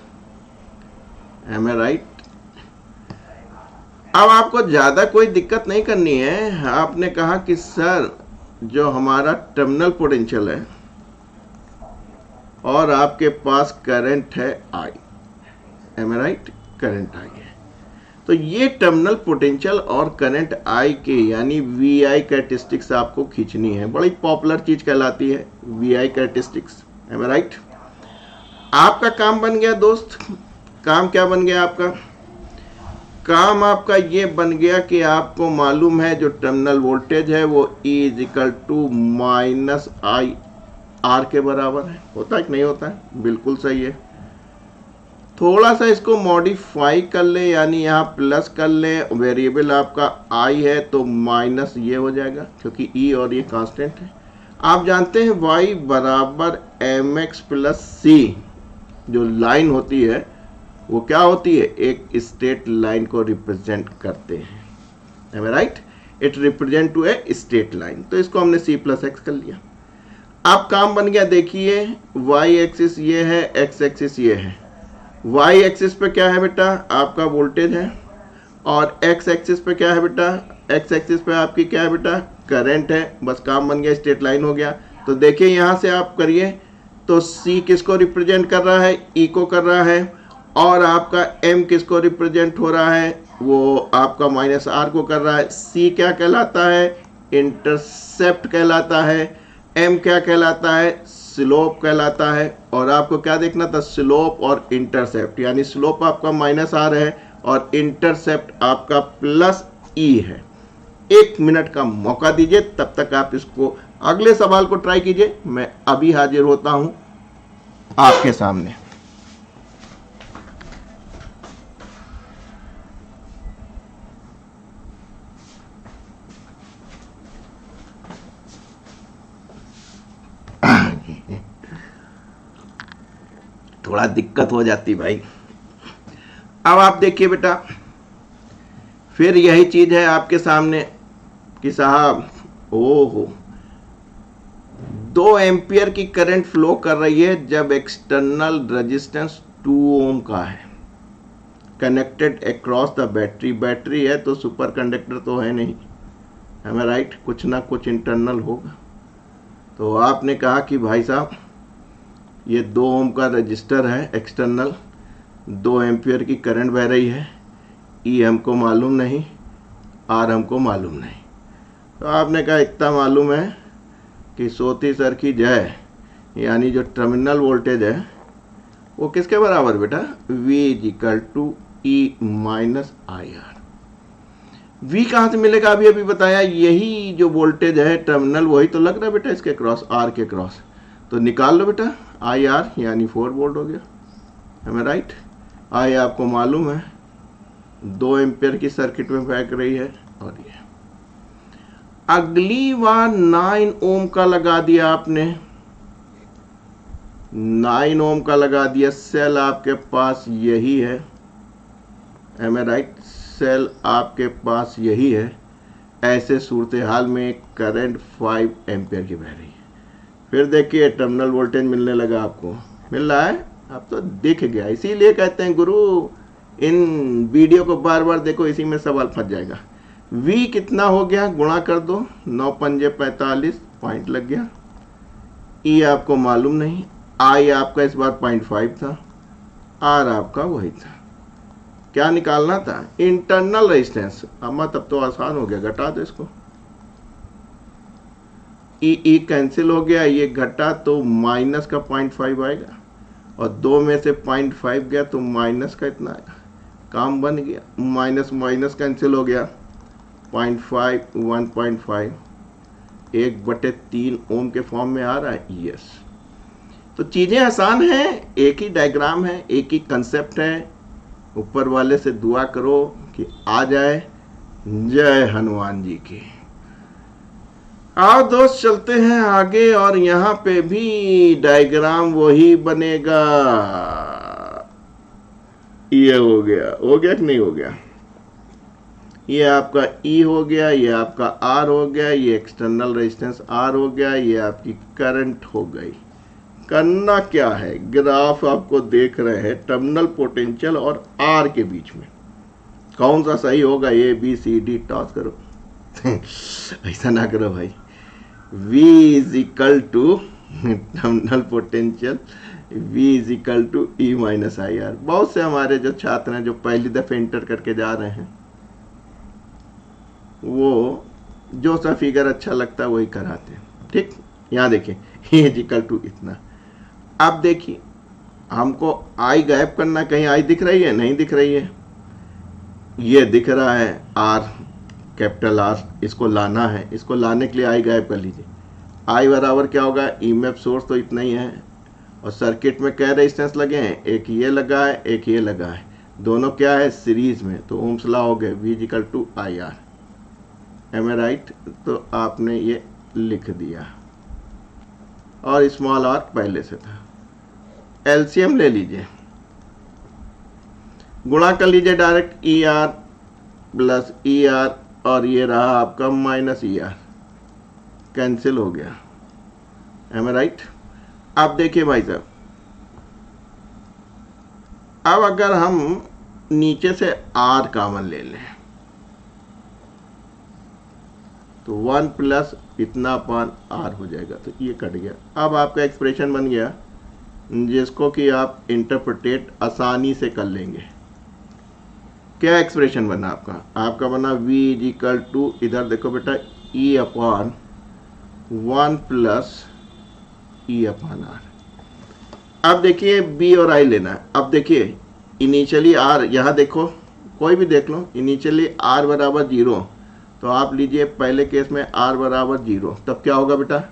एम आई राइट। अब आपको ज्यादा कोई दिक्कत नहीं करनी है। आपने कहा कि सर जो हमारा टर्मिनल पोटेंशियल है और आपके पास करंट है I, am I right, current I है, तो ये टर्मिनल पोटेंशियल और करंट I के यानी VI कैरेक्टरिस्टिक्स आपको खींचनी है। बड़ी पॉपुलर चीज कहलाती है VI characteristics, M I right. आपका काम बन गया दोस्त। काम क्या बन गया आपका, काम आपका ये बन गया कि आपको मालूम है जो टर्मिनल वोल्टेज है वो E is equal to minus I R के बराबर है। होता है कि नहीं होता है? बिल्कुल सही है। थोड़ा सा इसको मॉडिफाई कर ले, यानी यहाँ प्लस कर ले, वेरिएबल आपका आई है तो माइनस ये हो जाएगा क्योंकि ई और ये कांस्टेंट है। आप जानते हैं y बराबर एम एक्स प्लस सी जो लाइन होती है वो क्या होती है? एक स्ट्रेट लाइन को रिप्रेजेंट करते हैं। Am I right? It represent to a straight line. तो इसको हमने सी प्लस एक्स कर लिया। अब काम बन गया। देखिए y एक्सिस ये है, x एक्सिस ये है। y एक्सिस पे क्या है बेटा? आपका वोल्टेज है। और x एक्सिस पे क्या है बेटा? x एक्सिस पे आपकी क्या है बेटा? करंट है। बस काम बन गया, स्ट्रेट लाइन हो गया। तो देखिए यहाँ से आप करिए तो c किसको रिप्रेजेंट कर रहा है? e को कर रहा है। और आपका m किसको रिप्रेजेंट हो रहा है? वो आपका माइनस r को कर रहा है। c क्या कहलाता है? इंटरसेप्ट कहलाता है। m क्या कहलाता है? स्लोप कहलाता है। और आपको क्या देखना था? स्लोप और इंटरसेप्ट, यानी स्लोप आपका माइनस r है और इंटरसेप्ट आपका प्लस e है। 1 मिनट का मौका दीजिए, तब तक आप इसको अगले सवाल को ट्राई कीजिए। मैं अभी हाजिर होता हूं आपके सामने। थोड़ा दिक्कत हो जाती भाई। अब आप देखिए बेटा, फिर यही चीज है आपके सामने कि साहब ओहो 2 एम्पियर की करंट फ्लो कर रही है जब एक्सटर्नल रेजिस्टेंस 2 ओम का है, connected across the battery. Battery है तो सुपर कंडक्टर तो है नहीं, हमें राइट? कुछ ना कुछ इंटरनल होगा। तो आपने कहा कि भाई साहब ये 2 ओम का रजिस्टर है एक्सटर्नल, 2 एम्पियर की करंट बह रही है, ई हमको मालूम नहीं, आर हमको मालूम नहीं। तो आपने कहा इतना मालूम है कि सोती सर की जय, यानी जो टर्मिनल वोल्टेज है वो किसके बराबर बेटा? V is equal to E minus I R. V कहाँ से मिलेगा? अभी अभी बताया, यही जो वोल्टेज है टर्मिनल वही तो लग रहा है बेटा इसके क्रॉस, आर के क्रॉस। तो निकाल लो बेटा आई आर, यानी 4 वोल्ट हो गया। हमें राइट? आई आपको मालूम है 2 एम्पियर की सर्किट में फेंक रही है। और ये अगली बार 9 ओम का लगा दिया आपने, 9 ओम का लगा दिया। सेल आपके पास यही है, एम आई राइट? सेल आपके पास यही है। ऐसे सूरत हाल में करंट 5 एम्पियर की बह रही है। फिर देखिए टर्मिनल वोल्टेज मिलने लगा, आपको मिल रहा है। अब तो दिख गया, इसीलिए कहते हैं गुरु इन वीडियो को बार बार देखो, इसी में सवाल फंस जाएगा। V कितना हो गया? गुणा कर दो, 9 पंजे 45, पॉइंट लग गया। E आपको मालूम नहीं, I आपका इस बार 0.5 था, R आपका वही था। क्या निकालना था? Internal resistance. अम्मा तब तो आसान हो गया, घटा दो इसको। ई कैंसिल हो गया, ये घटा तो माइनस का 0.5 आएगा और 2 में से 0.5 गया तो माइनस का इतना आएगा। काम बन गया, माइनस माइनस कैंसिल हो गया, 0.5 1.5 1/3 ओम के फॉर्म में आ रहा है। यस, तो चीजें आसान हैं, एक ही डायग्राम है, एक ही कंसेप्ट है। ऊपर वाले से दुआ करो कि आ जाए। जय हनुमान जी की। आओ दोस्त चलते हैं आगे, और यहाँ पे भी डायग्राम वही बनेगा। ये हो गया कि नहीं हो गया? ये आपका E हो गया, ये आपका R हो गया, ये एक्सटर्नल रेजिस्टेंस R हो गया, ये आपकी करंट हो गई। करना क्या है? ग्राफ आपको देख रहे हैं टर्मिनल पोटेंशियल और R के बीच में कौन सा सही होगा? A B C D toss करो। ऐसा ना करो भाई। V is equal to terminal potential, V is equal to E minus I R. बहुत से हमारे जो छात्र हैं जो पहली दफे इंटर करके जा रहे हैं, वो जो सा फिगर अच्छा लगता है वही कराते हैं। ठीक, यहाँ देखिए E इज इक्वल टू इतना। अब देखिए हमको I गायब करना, कहीं I दिख रही है? नहीं दिख रही है। ये दिख रहा है आर, कैपिटल आर, इसको लाना है। इसको लाने के लिए आई गायब कर लीजिए। आई बराबर क्या होगा, ईएमएफ सोर्स तो इतना ही है और सर्किट में क्या रेजिस्टेंस लगे हैं, एक ये लगा है एक ये लगा है, दोनों क्या है सीरीज में, तो ओम्स लॉ हो गया V equal to I R. Am I right? तो आपने ये लिख दिया और स्मॉल आर पहले से था। एलसीएम ले लीजिए, गुणा कर लीजिए direct, E R plus E R और ये रहा आपका माइनस ई आर, कैंसिल हो गया। M I right? आप देखिए भाई साहब, अब अगर हम नीचे से आर कॉमन ले लें तो 1 प्लस इतना अपान आर हो जाएगा, तो ये कट गया। अब आपका एक्सप्रेशन बन गया जिसको कि आप इंटरप्रेटेट आसानी से कर लेंगे। क्या एक्सप्रेशन बना आपका? आपका बना V इक्वल टू, इधर देखो बेटा, E upon 1 plus E upon R. अब देखिए B और I लेना है। अब देखिए इनिशियली R, यहाँ देखो कोई भी देख लो, इनिशियली R बराबर 0, तो आप लीजिए पहले केस में R बराबर 0, तब क्या होगा बेटा,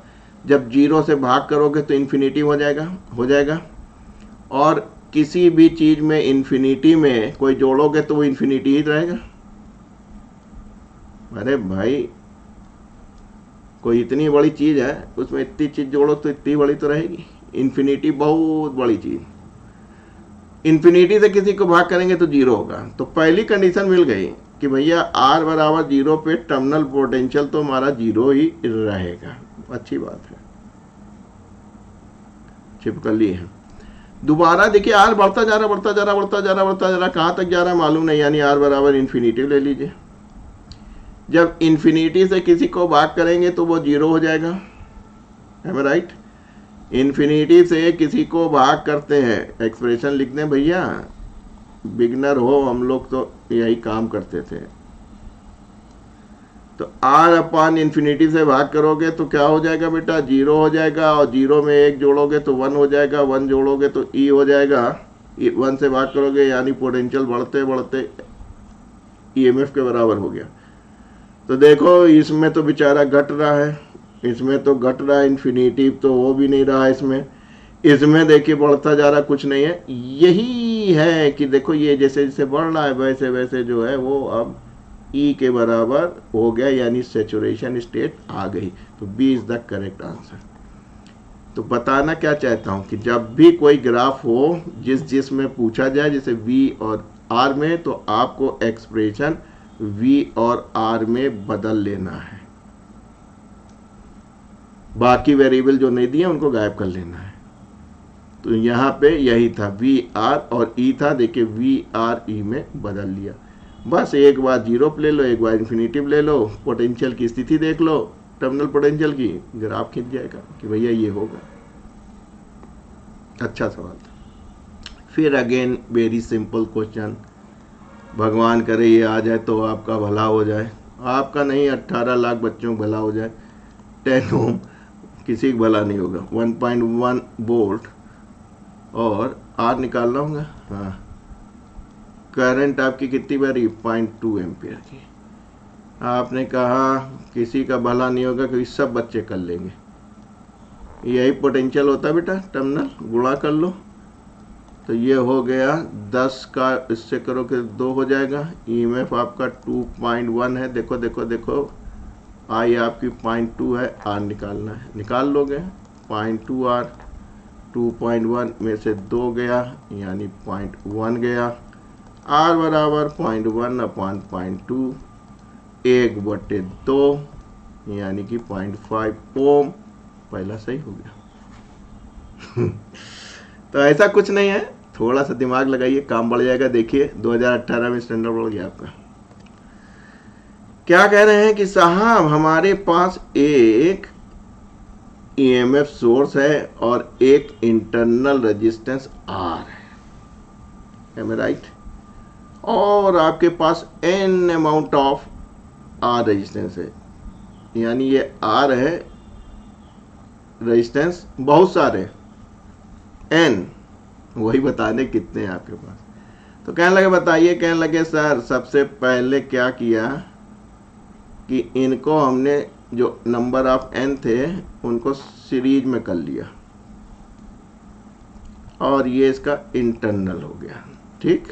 जब 0 से भाग करोगे तो इन्फिनिटी हो जाएगा। और किसी भी चीज में इन्फिनिटी में कोई जोड़ोगे तो वो इन्फिनिटी ही रहेगा। अरे भाई, कोई इतनी बड़ी चीज है उसमें इतनी चीज जोड़ो तो इतनी बड़ी तो रहेगी। इन्फिनिटी बहुत बड़ी चीज, इन्फिनिटी से किसी को भाग करेंगे तो 0 होगा। तो पहली कंडीशन मिल गई कि भैया R बराबर 0 पे टर्मिनल पोटेंशियल तो हमारा 0 ही रहेगा। अच्छी बात है, चिपक ली है। दोबारा देखिए R बढ़ता जा रहा, कहाँ तक जा रहा है मालूम नहीं, यानी R बराबर इन्फिनिटी ले लीजिए। जब इन्फिनिटी से किसी को भाग करेंगे तो वो 0 हो जाएगा। है राइट? इन्फिनिटी से किसी को भाग करते हैं, एक्सप्रेशन लिख दें भैया, बिगनर हो हम लोग तो यही काम करते थे। तो R अपॉन इन्फिनिटी से भाग करोगे तो क्या हो जाएगा बेटा, 0 हो जाएगा, और 0 में 1 जोड़ोगे तो 1 हो जाएगा, 1 जोड़ोगे तो E हो जाएगा, 1 से भाग करोगे यानी पोटेंशियल बढ़ते बढ़ते EMF के बराबर हो गया। तो देखो इसमें तो बेचारा घट रहा है, इसमें तो घट रहा है, इन्फिनिटी तो हो भी नहीं रहा इसमें देखिए बढ़ता जा रहा, कुछ नहीं है। यही है कि देखो ये जैसे जैसे बढ़ रहा है वैसे वैसे जो है वो अब E के बराबर हो गया, यानी सैचुरेशन स्टेट आ गई। तो B is the correct answer. तो बताना क्या चाहता हूं कि जब भी कोई ग्राफ हो जिस में पूछा जाए जैसे V और R में, तो आपको एक्सप्रेशन V और R में बदल लेना है, बाकी वेरिएबल जो नहीं दिए उनको गायब कर लेना है। तो यहाँ पे यही था, V R और E था, देखिए V R E में बदल लिया। बस एक बार 0 ले लो, एक बार इन्फिनिटी ले लो, पोटेंशियल की स्थिति देख लो, टर्मिनल पोटेंशियल की, ग्राफ खींच जाएगा कि भैया ये होगा। अच्छा सवाल था। फिर अगेन वेरी सिंपल क्वेश्चन, भगवान करे ये आ जाए तो आपका भला हो जाए, आपका नहीं 18 लाख बच्चों का भला हो जाए। 10 ओम किसी का भला नहीं होगा। 1.1 वोल्ट और R निकालना होगा। हाँ, करंट आपकी कितनी बारी, 0.2 एम्पियर की। आपने कहा किसी का भला नहीं होगा क्योंकि सब बच्चे कर लेंगे। यही पोटेंशियल होता है बेटा, टर्मिनल गुणा कर लो तो ये हो गया 10 का, इससे करो कि 2 हो जाएगा। EMF आपका 2.1 है, देखो देखो देखो, I आपकी 0.2 है, R निकालना है, निकाल लोगे। 0.2 R, 2.1 में से 2 गया यानी 0.1 गया। R बराबर 0.1 अपॉन 0.2, 1/2 यानी कि 0.5 ओम। पहला सही हो गया। तो ऐसा कुछ नहीं है, थोड़ा सा दिमाग लगाइए, काम बढ़ जाएगा। देखिए 2018 में स्टैंडर्ड बढ़ गया आपका। क्या कह रहे हैं कि साहब हमारे पास एक EMF सोर्स है और एक इंटरनल रेजिस्टेंस R है, am I right? और आपके पास n amount of R resistance है, यानी ये R है, रेजिस्टेंस बहुत सारे n, वही बताने कितने हैं आपके पास। तो कहने लगे बताइए, कहने लगे सर सबसे पहले क्या किया कि इनको हमने जो नंबर ऑफ n थे उनको सीरीज में कर लिया और ये इसका इंटरनल हो गया। ठीक,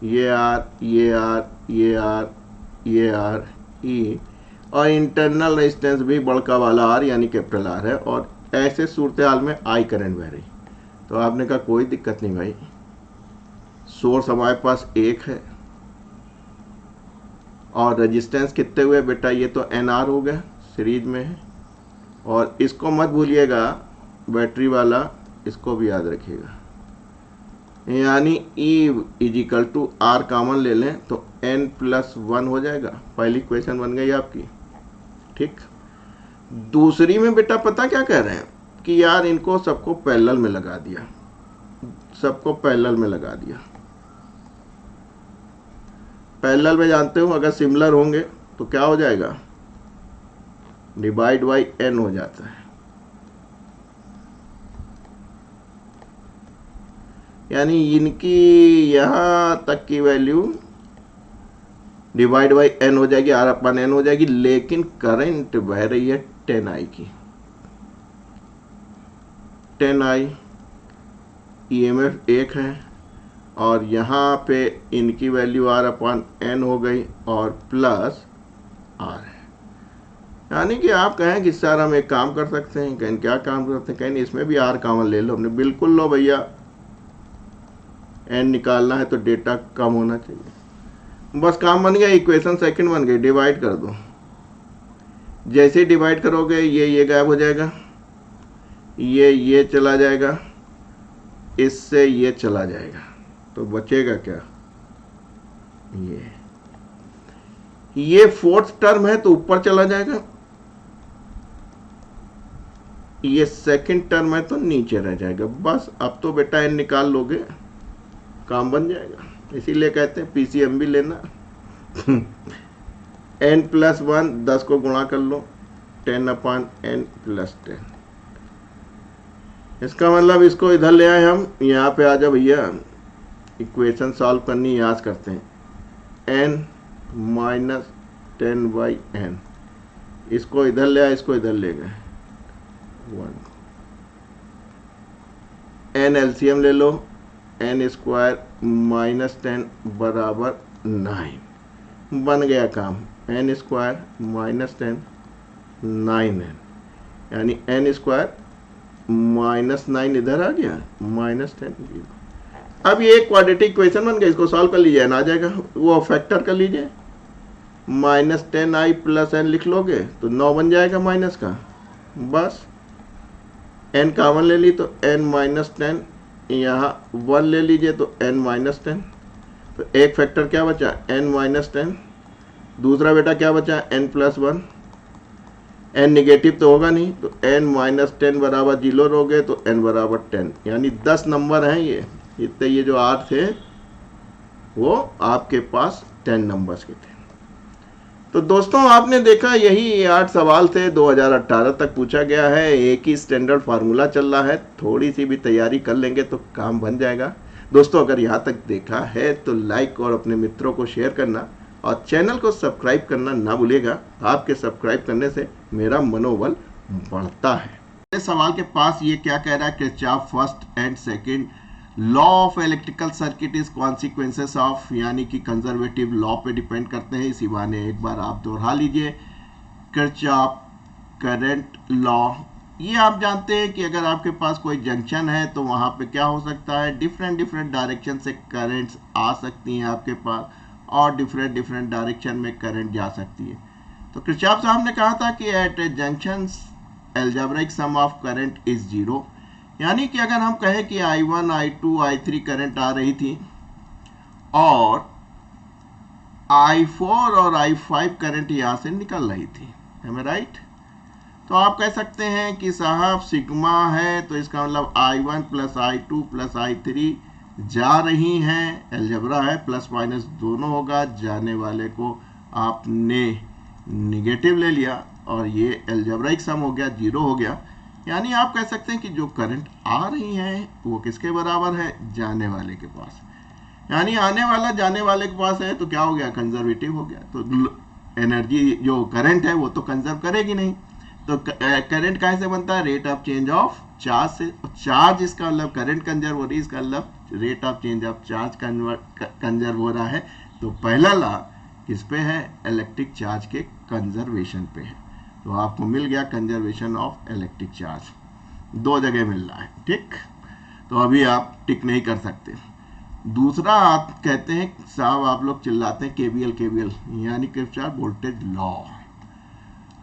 ये आर, ये आर, ये आर, ये आर ई, और इंटरनल रेजिस्टेंस भी बड़का वाला आर यानी कैपिटल आर है। और ऐसे सूरत हाल में आई करंट बह रही। तो आपने कहा कोई दिक्कत नहीं भाई, सोर्स हमारे पास एक है और रेजिस्टेंस कितने हुए बेटा, ये तो एन आर हो गया, सीरीज में है। और इसको मत भूलिएगा बैटरी वाला, इसको भी याद रखिएगा, यानी E is equal to R common ले लें तो n+1 हो जाएगा। पहली इक्वेशन बन गई आपकी। ठीक, दूसरी में बेटा पता क्या कह रहे हैं कि यार इनको सबको पैरेलल में लगा दिया, सबको पैरेलल में लगा दिया। पैरेलल में जानते हो अगर सिमिलर होंगे तो क्या हो जाएगा, डिवाइड बाई n हो जाता है, यानी इनकी यहां तक की वैल्यू डिवाइड बाई n हो जाएगी, R/n हो जाएगी। लेकिन करंट बह रही है 10I की, 10I, EMF 1 है और यहाँ पे इनकी वैल्यू R/n हो गई और प्लस R है। यानी कि आप कहें कि सर हम एक काम कर सकते हैं, कहें क्या काम कर सकते हैं, कहें इसमें भी R कॉमन ले लो। हमने बिल्कुल लो भैया, n निकालना है तो डेटा कम होना चाहिए। बस काम बन गया, इक्वेशन सेकंड बन गई, डिवाइड कर दो। जैसे ही डिवाइड करोगे ये गायब हो जाएगा, ये चला जाएगा, इससे ये चला जाएगा, तो बचेगा क्या, ये फोर्थ टर्म है तो ऊपर चला जाएगा, ये सेकंड टर्म है तो नीचे रह जाएगा। बस अब तो बेटा n निकाल लोगे, काम बन जाएगा। इसीलिए कहते हैं पीसीएम भी लेना। n+1 10 को गुणा कर लो, 10/n+10। इसका मतलब इसको इधर ले आए हम, यहाँ पे आ जाओ भैया, इक्वेशन सॉल्व करनी याद करते हैं, n-10/n, इसको इधर ले आए, इसको इधर ले गए 1, n एलसीएम ले लो, n² -10 बराबर 9, बन गया काम, n² -10 9n, यानी n² -9 इधर आ गया, -10 0। अब ये एक क्वाड्रेटिक इक्वेशन बन गया, इसको सॉल्व कर लीजिए, न आ जाएगा, वो फैक्टर कर लीजिए, -10i + n लिख लोगे तो 9 बन जाएगा माइनस का। बस n कॉमन ले ली तो n-10, यहाँ 1 ले लीजिए तो n-10, तो एक फैक्टर क्या बचा, n-10, दूसरा बेटा क्या बचा, n+1, n निगेटिव तो होगा नहीं, तो n-10 बराबर 0 रहोगे तो n बराबर 10, यानी 10 नंबर हैं ये, इतने ये जो 8 थे वो आपके पास 10 नंबर्स के थे। तो दोस्तों आपने देखा यही 8 सवाल थे, 2018 तक पूछा गया है, एक ही स्टैंडर्ड फार्मूला चल रहा है, थोड़ी सी भी तैयारी कर लेंगे तो काम बन जाएगा। दोस्तों अगर यहाँ तक देखा है तो लाइक और अपने मित्रों को शेयर करना और चैनल को सब्सक्राइब करना ना भूलिएगा, आपके सब्सक्राइब करने से मेरा मनोबल बढ़ता है। इस सवाल के पास ये क्या कह रहा है, Kirchhoff first and second law of electrical circuit is consequences of, यानी कि कंजर्वेटिव लॉ पे डिपेंड करते हैं। इसी बहाने एक बार आप दोहरा लीजिए, किरचॉफ करंट लॉ। ये आप जानते हैं कि अगर आपके पास कोई जंक्शन है तो वहां पे क्या हो सकता है, डिफरेंट डायरेक्शन से करंट्स आ सकती हैं आपके पास और डिफरेंट डायरेक्शन में करंट जा सकती है। तो किरचॉफ साहब ने कहा था कि at a junction algebraic sum of current is 0, यानी कि अगर हम कहें कि I1, I2, I3 करंट आ रही थी और I4 और I5 करंट यहां से निकल रही थी, am I right? तो आप कह सकते हैं कि साहब सिग्मा है तो इसका मतलब I1 + I2 + I3 जा रही हैं, अलजेब्रा है, प्लस माइनस दोनों होगा, जाने वाले को आपने निगेटिव ले लिया और ये अलजेब्राइक सम हो गया, 0 हो गया। यानी आप कह सकते हैं कि जो करंट आ रही है वो किसके बराबर है, जाने वाले के पास। यानी आने वाला जाने वाले के पास है तो क्या हो गया, कंजर्वेटिव हो गया। तो एनर्जी जो करंट है वो तो कंजर्व करेगी नहीं। तो करंट कैसे बनता है, rate of change of charge से। चार्ज इसका मतलब करंट कंजर्व हो रही है, इसका मतलब rate of change of charge conserve हो रहा है। तो पहला लॉ किस पे है, इलेक्ट्रिक चार्ज के कंजर्वेशन पे है। तो आपको मिल गया कंजर्वेशन ऑफ इलेक्ट्रिक चार्ज, दो जगह मिल रहा है, ठीक। तो अभी आप टिक नहीं कर सकते। दूसरा आप कहते हैं साहब, आप लोग चिल्लाते हैं केवीएल केवीएल, यानी किरचॉफ वोल्टेज लॉ।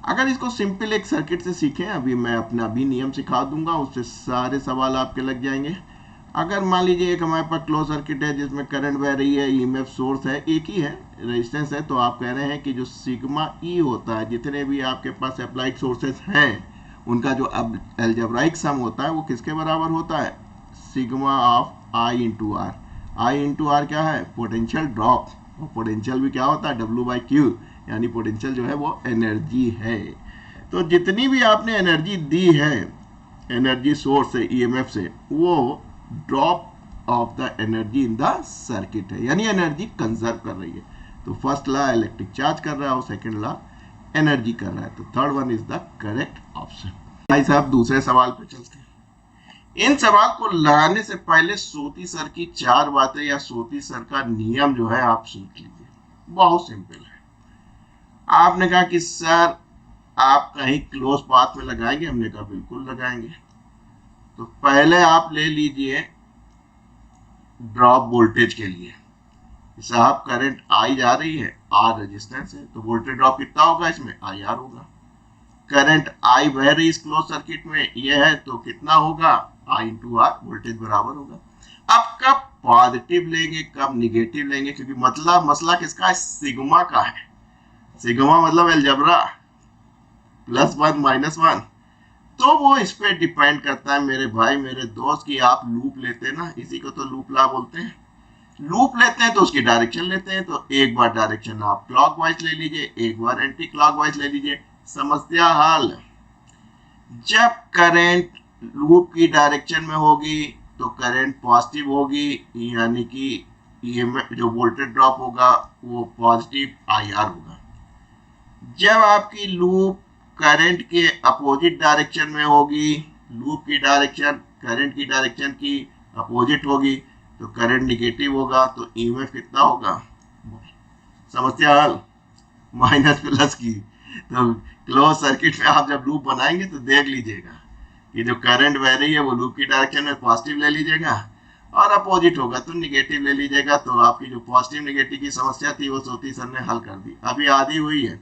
अगर इसको सिंपल एक सर्किट से सीखें, अभी मैं अपना भी नियम सिखा दूंगा, उससे सारे सवाल आपके लग जाएंगे। अगर मान लीजिए एक हमारे पास क्लोज सर्किट है जिसमें करंट बह रही है, ईएमएफ सोर्स है, एक ही है, रेजिस्टेंस है, तो आप कह रहे हैं कि जो सिग्मा ई होता है, जितने भी आपके पास अप्लाइड सोर्सेस हैं उनका जो अब अलजेब्राइक सम होता है वो किसके बराबर होता है, sigma of I into R. I into R क्या है, पोटेंशियल ड्रॉप, और पोटेंशियल भी क्या होता है, डब्ल्यू बाई क्यू, यानी पोटेंशियल जो है वो एनर्जी है। तो जितनी भी आपने एनर्जी दी है एनर्जी सोर्स से, ईएमएफ से, वो drop of the energy in the circuit है, यानी एनर्जी कंजर्व कर रही है। तो फर्स्ट लॉ इलेक्ट्रिक चार्ज कर रहा है और सेकंड लॉ एनर्जी कर रहा है। तो third one is the correct option. भाई साहब दूसरे सवाल पे चलते हैं। इन सवाल को लगाने से पहले सोती सर की चार बातें या सोती सर का नियम जो है आप सीख लीजिए, बहुत सिंपल है। आपने कहा कि सर आप कहीं क्लोज पाथ में लगाएंगे, हमने कहा बिल्कुल लगाएंगे। तो पहले आप ले लीजिए ड्रॉप वोल्टेज के लिए, साहब करंट आई जा रही है, आर रेजिस्टेंस है, तो वोल्टेज ड्रॉप कितना होगा, इसमें आई आर होगा। करंट आई बह रही इस क्लोज सर्किट में, ये है, तो कितना होगा, आई इंटू आर, वोल्टेज बराबर होगा। अब कब पॉजिटिव लेंगे कब निगेटिव लेंगे, क्योंकि मतलब मसला किसका है, सिग्मा का है। सिग्मा मतलब अलजेब्रा, +1 -1, तो वो इस पे डिपेंड करता है मेरे भाई मेरे दोस्त की। आप लूप लेते हैं ना, इसी को तो लूप लॉ बोलते हैं। लूप लेते हैं तो उसकी डायरेक्शन लेते हैं, तो एक बार डायरेक्शन आप क्लॉकवाइज ले लीजिए, एक बार एंटी क्लॉकवाइज ले लीजिए। समस्या हल, जब करंट लूप की डायरेक्शन में होगी तो करंट पॉजिटिव होगी, यानी कि ये जो वोल्टेज ड्रॉप होगा वो पॉजिटिव आईआर होगा। जब आपकी लूप करंट के अपोजिट डायरेक्शन में होगी, लूप की डायरेक्शन करंट की डायरेक्शन की अपोजिट होगी, तो करंट निगेटिव होगा, तो ईएमएफ कितना होगा। समस्या हल, माइनस प्लस की। तो क्लोज सर्किट में आप जब लूप बनाएंगे तो देख लीजिएगा कि जो करंट बह रही है वो लूप की डायरेक्शन में पॉजिटिव ले लीजिएगा, और अपोजिट होगा तो निगेटिव ले लीजिएगा। तो आपकी जो पॉजिटिव निगेटिव की समस्या थी वो सोती सर ने हल कर दी, अभी आधी हुई है।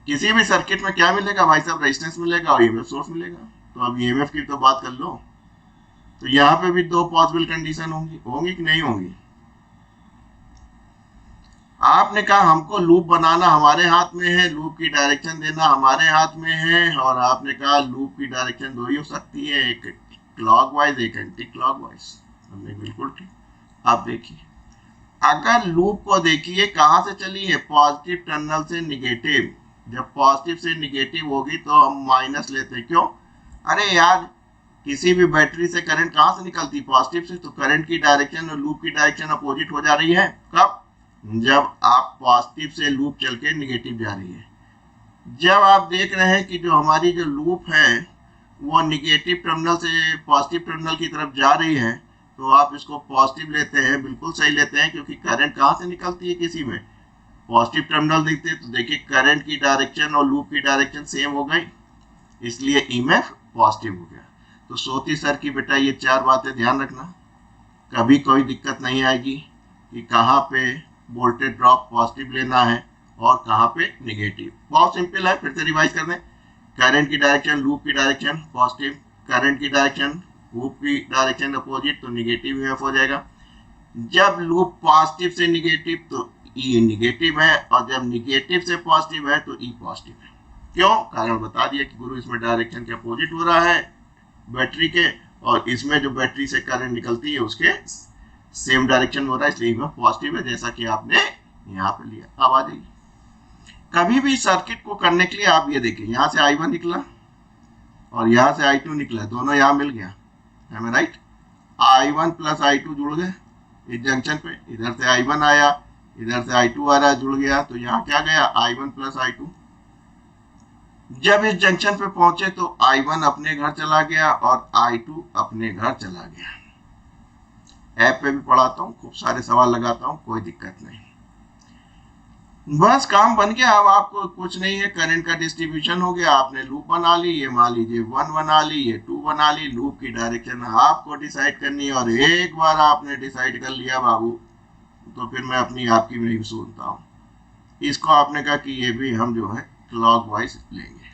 किसी भी सर्किट में क्या मिलेगा भाई साहब, रेजिस्टेंस मिलेगा और ईएमएफ सोर्स मिलेगा। तो अब ईएमएफ की तो बात कर लो, तो यहाँ पे भी दो पॉसिबल कंडीशन होंगी कि नहीं होंगी। आपने कहा हमको लूप बनाना हमारे हाथ में है, लूप की डायरेक्शन देना हमारे हाथ में है, और आपने कहा लूप की डायरेक्शन दो ही हो सकती है, एक क्लॉकवाइज एक एंटी क्लॉकवाइज। हमने बिल्कुल ठीक। आप देखिए अगर लूप को देखिए कहां से चली है, पॉजिटिव टर्मिनल से निगेटिव। जब पॉजिटिव से निगेटिव होगी तो हम माइनस लेते हैं, क्यों, अरे यार किसी भी बैटरी से करंट कहां से निकलती, पॉजिटिव से, तो करंट की डायरेक्शन और लूप की डायरेक्शन अपोजिट हो जा रही है। कब, जब आप पॉजिटिव से लूप चल के निगेटिव जा रही है। जब आप देख रहे हैं कि जो हमारी जो लूप है वो निगेटिव टर्मिनल से पॉजिटिव टर्मिनल की तरफ जा रही है, तो आप इसको पॉजिटिव लेते हैं, बिल्कुल सही लेते हैं, क्योंकि करंट कहां से निकलती है, किसी में पॉजिटिव टर्मिनल देखते हैं, तो देखिए करंट की डायरेक्शन और लूप की डायरेक्शन सेम हो गई, इसलिए ईएमएफ पॉजिटिव हो गया। तो सोती सर की बेटा ये चार बातें ध्यान रखना, कभी कोई दिक्कत नहीं आएगी कि कहाँ पे वोल्टेज ड्रॉप पॉजिटिव लेना है और कहाँ पे निगेटिव। बहुत सिंपल है, फिर से रिवाइज कर दें। करंट की डायरेक्शन लूप की डायरेक्शन पॉजिटिव, करंट की डायरेक्शन लूप की डायरेक्शन अपोजिट, तो निगेटिव ईएमएफ हो जाएगा। जब लूप पॉजिटिव से निगेटिव तो ई निगेटिव है, और जब निगेटिव से पॉजिटिव है तो ई पॉजिटिव है। क्यों, कारण बता दिया कि गुरु इसमें डायरेक्शन के अपोजिट हो रहा है बैटरी के, और इसमें जो बैटरी से करंट निकलती है उसके सेम डायरेक्शन में हो रहा है, इसलिए पॉजिटिव है, जैसा कि आपने यहाँ पे लिया। अब आ जाइए, कभी भी सर्किट को करने के लिए आप ये देखिए, यहाँ से I1 निकला और यहाँ से I2 निकला, दोनों यहाँ मिल गया, है राइट। I1 प्लस I2 जुड़ गए, इस जंक्शन पे, इधर से I1 आया, इधर से I2 आ रहा है, जुड़ गया, तो यहाँ क्या गया I1 प्लस I2। जब इस जंक्शन पे पहुंचे तो I1 अपने घर चला गया और I2 अपने घर चला गया। ऐप पे भी पढ़ाता हूँ, खूब सारे सवाल लगाता हूँ, कोई दिक्कत नहीं। बस काम बन गया। अब आपको कुछ नहीं है, करंट का डिस्ट्रीब्यूशन हो गया, आपने लूप बना ली, ये मान लीजिए 1 बना ली, ये 2 बना ली। लूप की डायरेक्शन आपको डिसाइड करनी है, और एक बार आपने डिसाइड कर लिया बाबू, तो फिर मैं अपनी आपकी नहीं सुनता हूँ। इसको आपने कहा कि ये भी हम जो है क्लॉकवाइज लेंगे।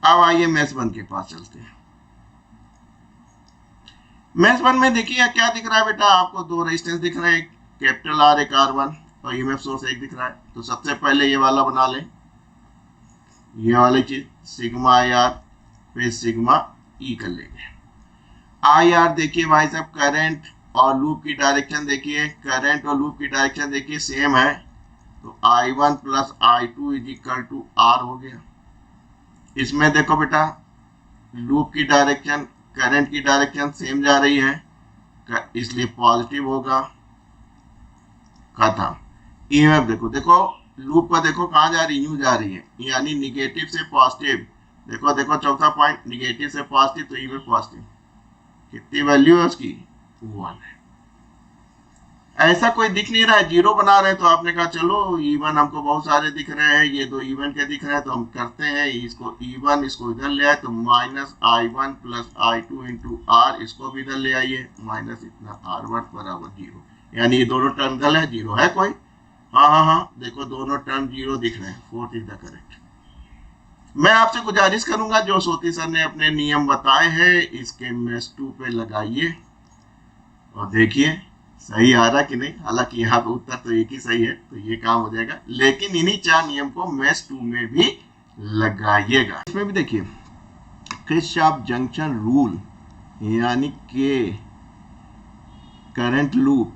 अब आइए मेष 1 के पास चलते हैं। मेष 1 में देखिए क्या दिख रहा है बेटा, आपको दो रेजिस्टेंस दिख रहे हैं, कैपिटल R एक R1 और ईएमएफ सोर्स एक दिख रहा है। तो सबसे पहले ये वाला बना लें, ये वाली चीज सिग्मा आई आर, फिर सिग्मा ई कर लेंगे। आई आर देखिए भाई साहब, करंट और लूप की डायरेक्शन देखिए, करंट और लूप की डायरेक्शन देखिए सेम है, तो I1 plus I2 is equal to R हो गया। इसमें देखो बेटा, लूप की डायरेक्शन करंट की डायरेक्शन सेम जा रही है, इसलिए पॉजिटिव होगा। खत्म। ईएमएफ देखो, देखो लूप का देखो कहाँ जा रही, यूं जा रही है, यानी निगेटिव से पॉजिटिव। देखो देखो चौथा पॉइंट, निगेटिव से पॉजिटिव, तो ईएमएफ पॉजिटिव। कितनी वैल्यू है उसकी, 1 है। ऐसा कोई दिख नहीं रहा है, जीरो बना रहे हैं, तो आपने कहा चलो इवन हमको बहुत सारे दिख रहे हैं, ये दो इवन के दिख रहे हैं, तो हम करते हैं इसको इवन, इसको इधर ले आए, तो minus I1 plus I2 into R, इसको भी इधर ले आइए, माइनस इतना R1 बराबर 0, यानी ये दोनों टर्म गल है, जीरो है कोई। हाँ हाँ हाँ, देखो दोनों टर्म जीरो दिख रहे हैं, 4 इज द करेक्ट। मैं आपसे गुजारिश करूंगा, जो सोती सर ने अपने नियम बताए हैं इसके मेष 2 पे लगाइए और देखिए सही आ रहा कि नहीं। हालांकि यहाँ पे उत्तर तो एक ही सही है, तो ये काम हो जाएगा, लेकिन इन्हीं 4 नियम को मेष 2 में भी लगाइएगा। इसमें भी देखिए किरचॉफ जंक्शन रूल, यानी के करंट लूप,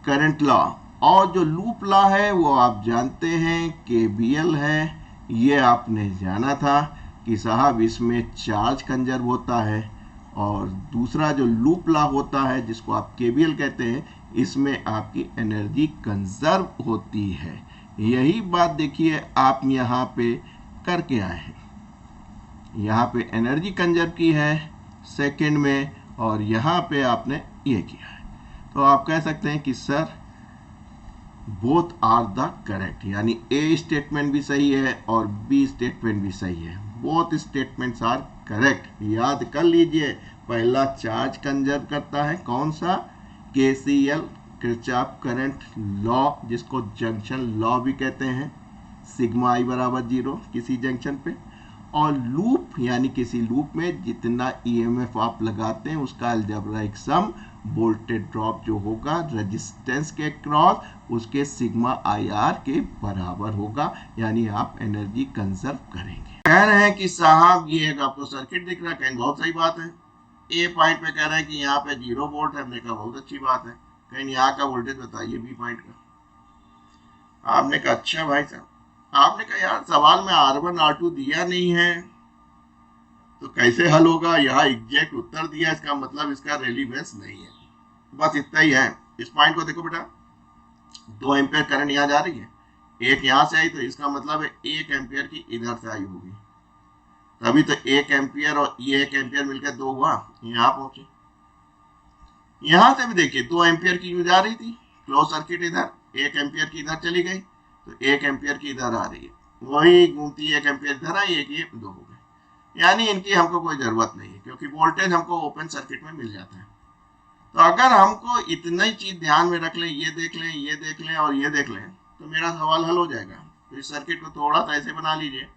करंट लॉ, और जो लूप लॉ है वो आप जानते हैं KVL है। ये आपने जाना था कि साहब इसमें चार्ज कंजर्व होता है, और दूसरा जो लूप लॉ होता है जिसको आप KVL कहते हैं, इसमें आपकी एनर्जी कंजर्व होती है। यही बात देखिए आप यहाँ पे करके आए हैं, यहाँ पे एनर्जी कंजर्व की है सेकंड में, और यहाँ पे आपने ये किया है। तो आप कह सकते हैं कि sir both are the correct, यानी ए स्टेटमेंट भी सही है और बी स्टेटमेंट भी सही है, बोथ स्टेटमेंट्स आर करेक्ट। याद कर लीजिए, पहला चार्ज कंजर्व करता है, कौन सा, KCL किरचॉफ करंट लॉ, जिसको जंक्शन लॉ भी कहते हैं, सिग्मा आई बराबर 0 किसी जंक्शन पे, और लूप यानी किसी लूप में जितना ईएमएफ आप लगाते हैं उसका अलजेब्राइक सम वोल्टेज ड्रॉप जो होगा रेजिस्टेंस के क्रॉस, उसके सिग्मा IR के बराबर होगा, यानी आप एनर्जी कंजर्व करेंगे। कह रहे हैं कि साहब ये एक आपको सर्किट दिख रहा है, कहीं बहुत सही बात है। ए पॉइंट पे कह रहे हैं कि यहाँ पे 0 वोल्ट है, हमने कहा बहुत अच्छी बात है, कहीं यहाँ का वोल्टेज बताइए बी पॉइंट का। आपने कहा अच्छा भाई साहब, आपने कहा यार सवाल में R1 R2 दिया नहीं है तो कैसे हल होगा, यहाँ एग्जैक्ट उत्तर दिया, इसका मतलब इसका रेलिवेंस नहीं है। बस इतना ही है। इस पॉइंट को देखो बेटा, 2 एम्पियर करंट यहाँ जा रही है, एक यहाँ से आई, तो इसका मतलब है 1 एम्पियर की इधर से आई होगी, तभी तो 1 एम्पियर और ये 1 एम्पियर मिलकर 2 हुआ, यहाँ पहुंचे। यहाँ से भी देखिए 2 एम्पियर की यूं जा रही थी, क्लोज सर्किट इधर, 1 एम्पियर की इधर चली गई, तो 1 एम्पियर की इधर आ रही है, वही घूमती 1 एम्पियर इधर आई, एक ये 2 हो गए, यानी इनकी हमको कोई जरूरत नहीं है, क्योंकि वोल्टेज हमको ओपन सर्किट में मिल जाता है। तो अगर हमको इतना ही चीज ध्यान में रख लें, ये देख लें, ये देख लें और ये देख लें, तो मेरा सवाल हल हो जाएगा। तो इस सर्किट को थोड़ा सा ऐसे बना लीजिए,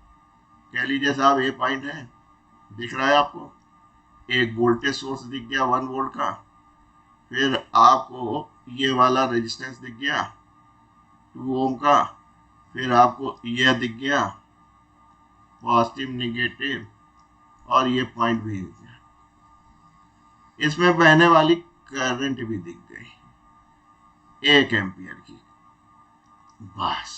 कह लीजिए साहब ये पॉइंट है, दिख रहा है आपको, एक वोल्टेज सोर्स दिख गया 1 वोल्ट का, फिर आपको ये वाला रेजिस्टेंस दिख गया 2 ओम का, फिर आपको यह दिख गया पॉजिटिव नेगेटिव, और ये पॉइंट भी दिख गया, इसमें बहने वाली करंट भी दिख गई 1 एम्पियर की। बस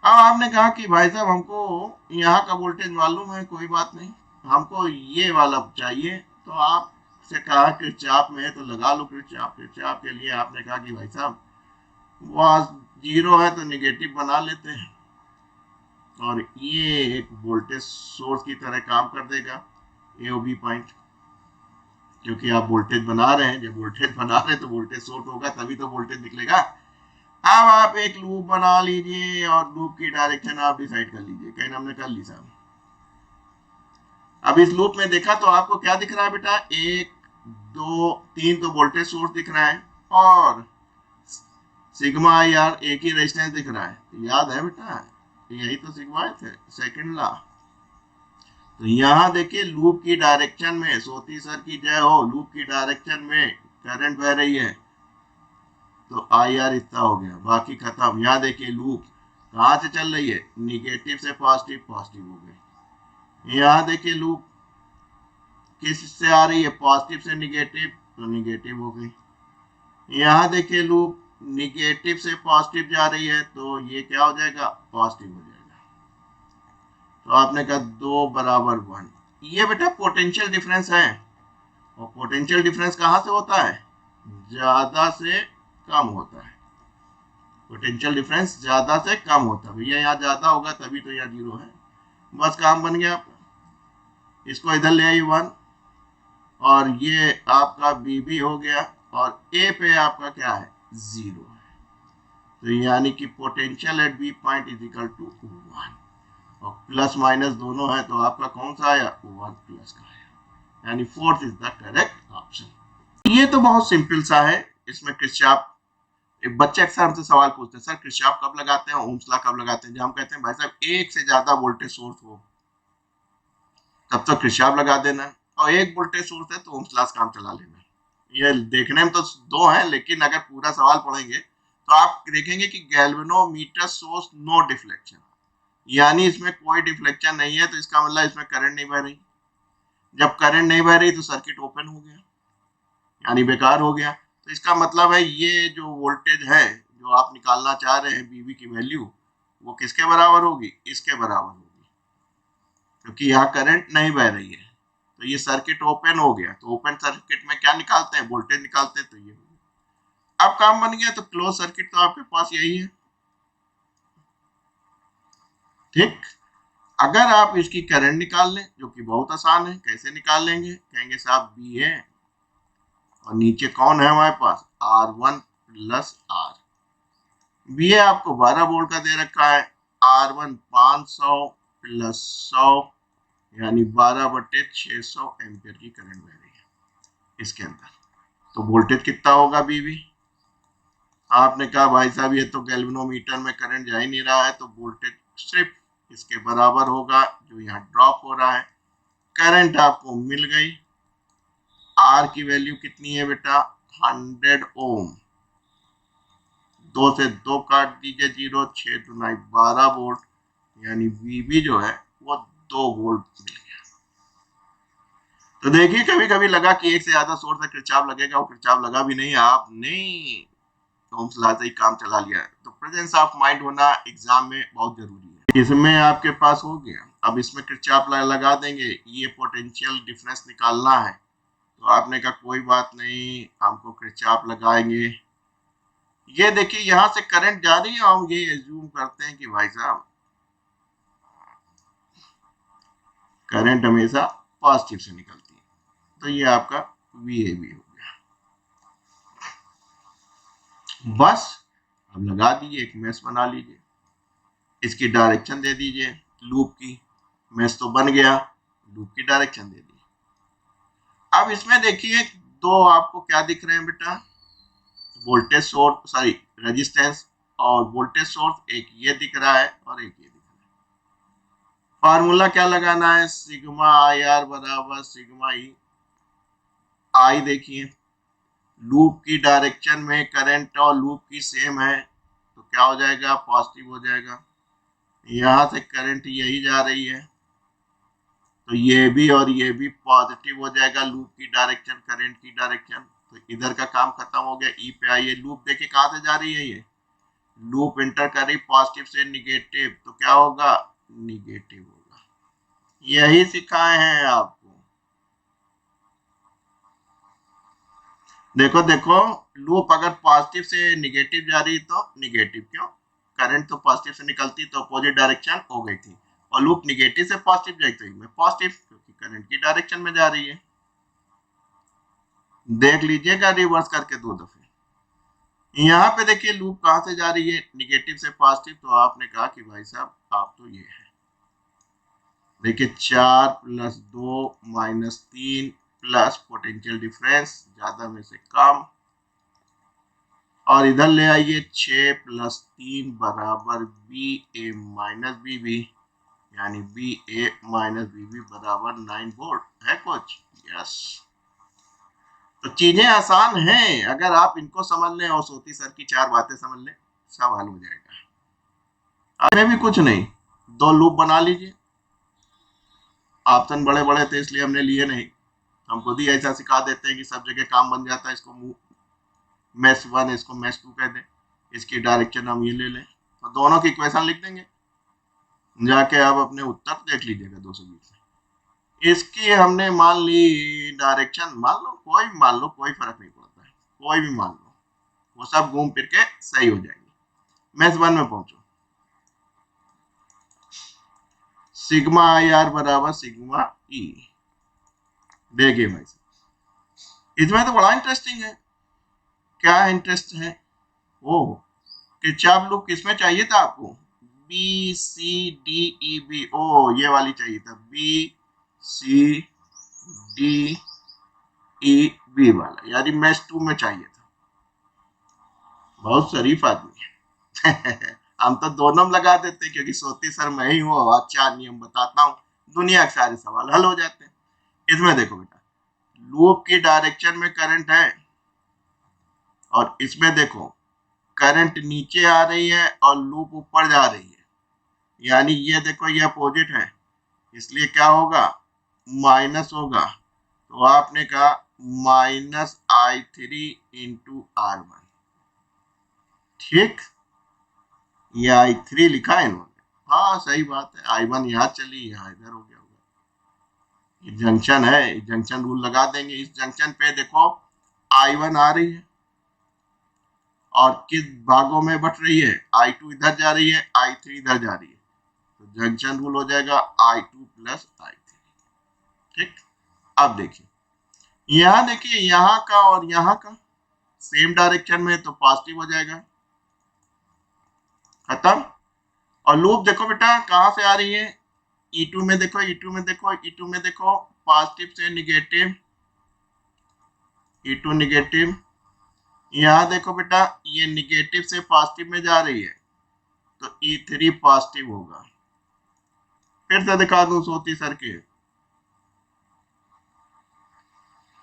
अब आपने कहा कि भाई साहब हमको यहाँ का वोल्टेज मालूम है, कोई बात नहीं, हमको ये वाला चाहिए, तो आप आपसे कहा किरचॉफ में है तो लगा लो किरचॉफ। किरचॉफ के लिए आपने कहा कि भाई साहब वहां 0 है तो निगेटिव बना लेते हैं, और ये एक वोल्टेज सोर्स की तरह काम कर देगा, ए और बी पॉइंट, क्योंकि आप वोल्टेज बना रहे हैं। जब वोल्टेज बना रहे हैं तो वोल्टेज सोर्स होगा तभी तो वोल्टेज निकलेगा। अब आप एक लूप बना लीजिए और लूप की डायरेक्शन आप डिसाइड कर लीजिए। कहीं हमने कर ली साहब। अब इस लूप में देखा तो आपको क्या दिख रहा है बेटा, 1 2 3 तो वोल्टेज सोर्स दिख रहा है, और सिग्मा आई आर एक ही रेजिस्टेंस दिख रहा है। याद है बेटा, यही तो सिग्मा थे, सेकंड लॉ। तो यहाँ देखिए लूप की डायरेक्शन में, सोती सर की जय हो, लूप की डायरेक्शन में करंट बह रही है तो आई आर इतना हो गया, बाकी खत्म। यहाँ देखिए लूप कहाँ से चल रही है, निगेटिव से पॉजिटिव, पॉजिटिव हो गई। यहाँ देखिए लूप किस से आ रही है, पॉजिटिव से निगेटिव, तो निगेटिव हो गई। यहाँ देखिए लूप निगेटिव से पॉजिटिव जा रही है तो ये क्या हो जाएगा, पॉजिटिव हो जाएगा। तो आपने कहा 2 बराबर 1। ये बेटा पोटेंशियल डिफरेंस है, और पोटेंशियल डिफरेंस कहाँ से होता है, ज्यादा से कम होता है। पोटेंशियल डिफरेंस ज्यादा से कम होता है। भैया यहाँ ज्यादा होगा तभी तो यहाँ 0 है। बस काम बन गया आपका। इसको इधर ले आई 1, और ये आपका बी भी हो गया, और ए पे आपका क्या है, 0 है। तो यानी कि potential at B point is equal to 1, और प्लस माइनस दोनों है तो आपका कौन सा आया, 1 प्लस का आया, यानी fourth is the correct option. ये तो बहुत सिंपल सा है। इसमें किरचॉफ, बच्चे अक्सर हमसे सवाल पूछते हैं, सर किरचॉफ कब लगाते हैं, ओम्स लॉ कब लगाते हैं। जब हम कहते हैं भाई साहब एक से ज्यादा वोल्टेज सोर्स हो तब तो किरचॉफ लगा देना, और एक वोल्टेज सोर्स है तो ओम्स लॉ काम चला लेना। ये देखने में तो 2 है, लेकिन अगर पूरा सवाल पढ़ेंगे तो आप देखेंगे कि गैल्वेनोमीटर सोर्स नो डिफ्लेक्शन, यानी इसमें कोई डिफ्लेक्शन नहीं है, तो इसका मतलब इसमें करंट नहीं बह रही। जब करंट नहीं बह रही तो सर्किट ओपन हो गया, यानी बेकार हो गया। तो इसका मतलब है ये जो वोल्टेज है जो आप निकालना चाह रहे हैं बीवी की वैल्यू, वो किसके बराबर होगी, इसके बराबर होगी, क्योंकि यहाँ करंट नहीं बह रही है। तो ये सर्किट ओपन हो गया, तो ओपन सर्किट में क्या निकालते हैं, वोल्टेज निकालते हैं। तो ये अब काम बन गया। तो क्लोज सर्किट तो आपके पास यही है, ठीक। अगर आप इसकी करंट निकाल लें, जो कि बहुत आसान है, कैसे निकाल लेंगे, कहेंगे साहब बी है और नीचे कौन है हमारे पास, R1 प्लस आर। बी ए आपको 12 वोल्ट का दे रखा है, R1 500 प्लस 100, यानी 12/600 एम्पियर की करंट बह रही है इसके अंदर। तो वोल्टेज कितना होगा बीवी, आपने कहा भाई साहब ये तो गैल्वेनोमीटर में करंट जा ही नहीं रहा है, तो वोल्टेज सिर्फ इसके बराबर होगा जो यहाँ ड्रॉप हो रहा है। करंट आपको मिल गई। आर की वैल्यू कितनी है बेटा, 100 ओम। 2 से 2 काट दीजिए, 0, 6 2 12 वोल्ट, यानी वीबी जो है वो 2 वोल्ट मिल गया। तो देखिए कभी कभी लगा कि एक से ज्यादा सोर्स है किरचॉफ लगेगा, वो किरचॉफ लगा भी नहीं, आपने ओम्स लॉ से ही काम चला लिया। तो प्रेजेंस ऑफ माइंड होना एग्जाम में बहुत जरूरी है। इसमें आपके पास हो गया। अब इसमें किरचॉफ लगा देंगे, ये पोटेंशियल डिफरेंस निकालना है। तो आपने कहा कोई बात नहीं, हमको किरचॉफ लगाएंगे। ये देखिए यहाँ से करंट जा रही है, हम ये एज्यूम करते हैं कि भाई साहब करंट हमेशा पॉजिटिव से निकलती है, तो ये आपका वीएबी हो गया। बस अब लगा दीजिए, एक मैश बना लीजिए, इसकी डायरेक्शन दे दीजिए लूप की। मैश तो बन गया, लूप की डायरेक्शन दे दी। अब इसमें देखिए दो आपको क्या दिख रहे हैं बेटा, वोल्टेज सोर्स, सॉरी रेजिस्टेंस और वोल्टेज सोर्स, एक ये दिख रहा है और एक ये दिख रहा है। फार्मूला क्या लगाना है, सिग्मा आई आर बराबर सिग्मा ई आई। देखिए लूप की डायरेक्शन में करंट और लूप की सेम है तो क्या हो जाएगा, पॉजिटिव हो जाएगा। यहां से करंट यही जा रही है तो ये भी और ये भी पॉजिटिव हो जाएगा, लूप की डायरेक्शन करंट की डायरेक्शन। तो इधर का काम खत्म हो गया। ई पे आइए, लूप देखिए कहां से जा रही है, ये लूप इंटर कर रही पॉजिटिव से निगेटिव, तो क्या होगा, निगेटिव होगा। यही सिखाए हैं आपको। देखो देखो, लूप अगर पॉजिटिव से निगेटिव जा रही तो निगेटिव, क्यों? करंट तो पॉजिटिव से निकलती तो अपोजिट डायरेक्शन हो गई थी, और लूप निगेटिव से पॉजिटिव जाएगी तो में पॉजिटिव, क्योंकि करंट की डायरेक्शन में जा रही है। देख लीजिएगा रिवर्स करके दो दफे। यहाँ पे देखिए लूप कहाँ से जा रही है, निगेटिव से पॉजिटिव, तो आपने कहा कि भाई साहब आप तो ये है, देखिए 4+2 - 3 प्लस पोटेंशियल डिफरेंस ज्यादा में से कम, और इधर ले आइए 6+3 बराबर बी ए माइनस बी बी, यानी बी ए माइनस बी बी बराबर 9 वोल्ट है कुछ। यस, तो चीजें आसान हैं, अगर आप इनको समझ लें और सोती सर की चार बातें समझ लें, सब हल हो जाएगा। हमें भी कुछ नहीं, दो लूप बना लीजिए। ऑप्शन बड़े बड़े थे इसलिए हमने लिए नहीं, हम खुद ही ऐसा सिखा देते हैं कि सब जगह काम बन जाता है। इसको मैश 1, इसको मैश 2 कह दें, इसकी डायरेक्शन हम ये ले लें, तो दोनों की इक्वेशन लिख देंगे, जाके आप अपने उत्तर देख लीजिएगा 220 में। इसकी हमने मान ली डायरेक्शन, मान लो कोई भी मान लो, कोई फर्क नहीं पड़ता है, कोई भी मान लो, वो सब घूम फिर के सही हो जाएंगे। मैथ 1 में पहुंचो, सिग्मा आई आर बराबर सिग्मा ई। देखिए भाई इसमें तो बड़ा इंटरेस्टिंग है। क्या इंटरेस्ट है? ओ, किरचॉफ लूप किसमें चाहिए था आपको? B C D E B, ओ ये वाली चाहिए था, B C D E B वाला, यानी मैच 2 में चाहिए था। बहुत शरीफ आदमी है हम तो दोनों में लगा देते क्योंकि सोती सर मैं ही हूँ और 4 नियम बताता हूँ, दुनिया के सारे सवाल हल हो जाते हैं। इसमें देखो बेटा, लूप की डायरेक्शन में करंट है, और इसमें देखो करंट नीचे आ रही है और लूप ऊपर जा रही है, यानी ये देखो ये अपोजिट है, इसलिए क्या होगा? माइनस होगा। तो आपने कहा -I3 × R1, ठीक, ये I3 लिखा है इन्होंने, हाँ सही बात है, I1 यहाँ चली, यहाँ इधर हो गया होगा, ये जंक्शन है, जंक्शन रूल लगा देंगे। इस जंक्शन पे देखो I1 आ रही है और किस भागों में बट रही है, I2 इधर जा रही है, I3 इधर जा रही है, तो जंक्शन रूल हो जाएगा I2 + I3, ठीक। अब देखिए यहाँ, देखिए यहाँ का और यहाँ का सेम डायरेक्शन में, तो पॉजिटिव हो जाएगा, खत्म। और लूप देखो बेटा कहां से आ रही है, E2 में देखो, E2 में देखो, E2 में देखो, पॉजिटिव से निगेटिव, E2 निगेटिव। यहाँ देखो बेटा ये निगेटिव से पॉजिटिव में जा रही है, तो E3 पॉजिटिव होगा। फिर से दिखा दूं सोती सर के,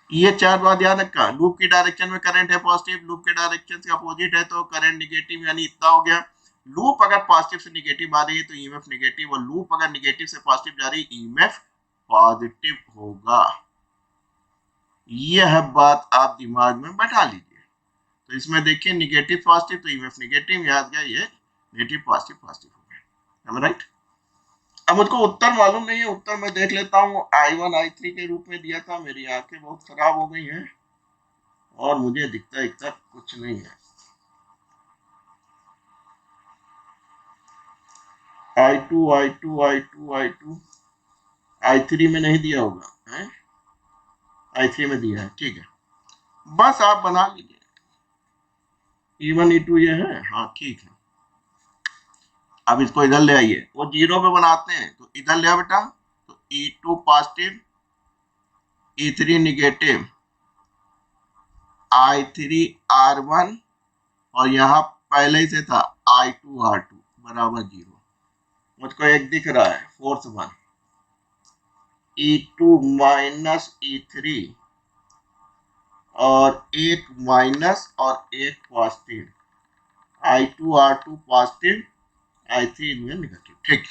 ये चार बात याद रखा, लूप की डायरेक्शन में करंट है पॉजिटिव, लूप के डायरेक्शन से अपोजिट है तो करंट निगेटिव, यानी इतना हो गया। लूप अगर पॉजिटिव से निगेटिव आ रही है तो ईएमएफ निगेटिव, और लूप अगर निगेटिव से पॉजिटिव जा रही है ईएमएफ पॉजिटिव होगा। यह बात आप दिमाग में बैठा लीजिए। तो इसमें देखिए निगेटिव पॉजिटिव तो ईएमएफ निगेटिव, याद गया, ये नेगेटिव पॉजिटिव पॉजिटिव हो गया, राइट। अब मुझको उत्तर मालूम नहीं है, उत्तर मैं देख लेता हूँ, I1 I3 के रूप में दिया था, मेरी आंखें बहुत खराब हो गई हैं और मुझे दिखता कुछ नहीं है। I2 I2 I2 I2 I3 में नहीं दिया होगा, है I3 में दिया है, ठीक है, बस आप बना लीजिए, E1 E2 ये है, हाँ ठीक है। अब इसको इधर ले आइए, वो जीरो पे बनाते हैं, तो इधर ले आओ बेटा, तो E2 positive, E3 negative, I3 R1, और यहाँ पहले ही से था I2 R2 बराबर 0। मुझको एक दिख रहा है, fourth one, E2 minus E3, और एक माइनस और एक positive, I2 R2 positive, I3 इनमें नेगेटिव, ठीक।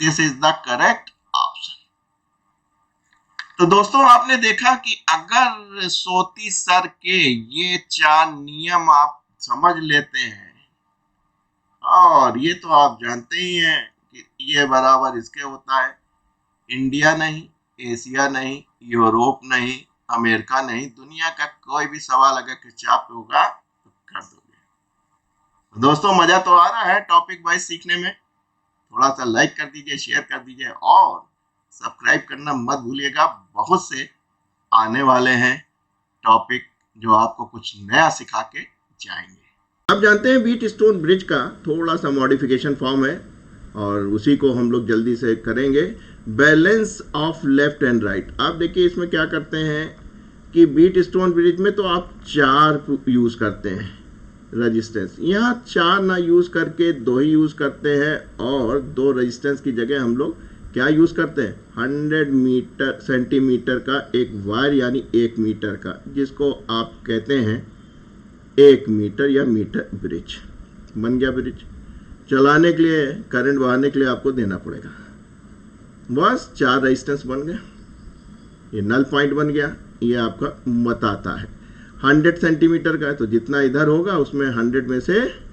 This is the correct option. तो दोस्तों आपने देखा कि अगर सोती सर के ये 4 नियम आप समझ लेते हैं, और ये तो आप जानते ही हैं कि ये बराबर इसके होता है, इंडिया नहीं, एशिया नहीं, यूरोप नहीं, अमेरिका नहीं, दुनिया का कोई भी सवाल अगर किताब पे होगा तो कर दोगे। दोस्तों मजा तो आ रहा है टॉपिक वाइज सीखने में। थोड़ा सा लाइक कर दीजिए, शेयर कर दीजिए और सब्सक्राइब करना मत भूलिएगा। बहुत से आने वाले हैं टॉपिक जो आपको कुछ नया सिखा के जाएंगे। आप जानते हैं व्हीट स्टोन ब्रिज का थोड़ा सा मॉडिफिकेशन फॉर्म है और उसी को हम लोग जल्दी से करेंगे। Balance of left and right. आप देखिए इसमें क्या करते हैं कि व्हीट स्टोन ब्रिज में तो आप 4 यूज करते हैं रेजिस्टेंस, यहाँ 4 ना यूज करके 2 ही यूज करते हैं और 2 रेजिस्टेंस की जगह हम लोग क्या यूज करते हैं 100 सेंटीमीटर का एक वायर यानी 1 मीटर का, जिसको आप कहते हैं 1 मीटर या मीटर ब्रिज। बन गया ब्रिज। चलाने के लिए करंट बहाने के लिए आपको देना पड़ेगा। बस 4 रेजिस्टेंस बन गए। ये नल पॉइंट बन गया। ये आपका बताता है 100 सेंटीमीटर का है तो जितना इधर होगा उसमें 100 में से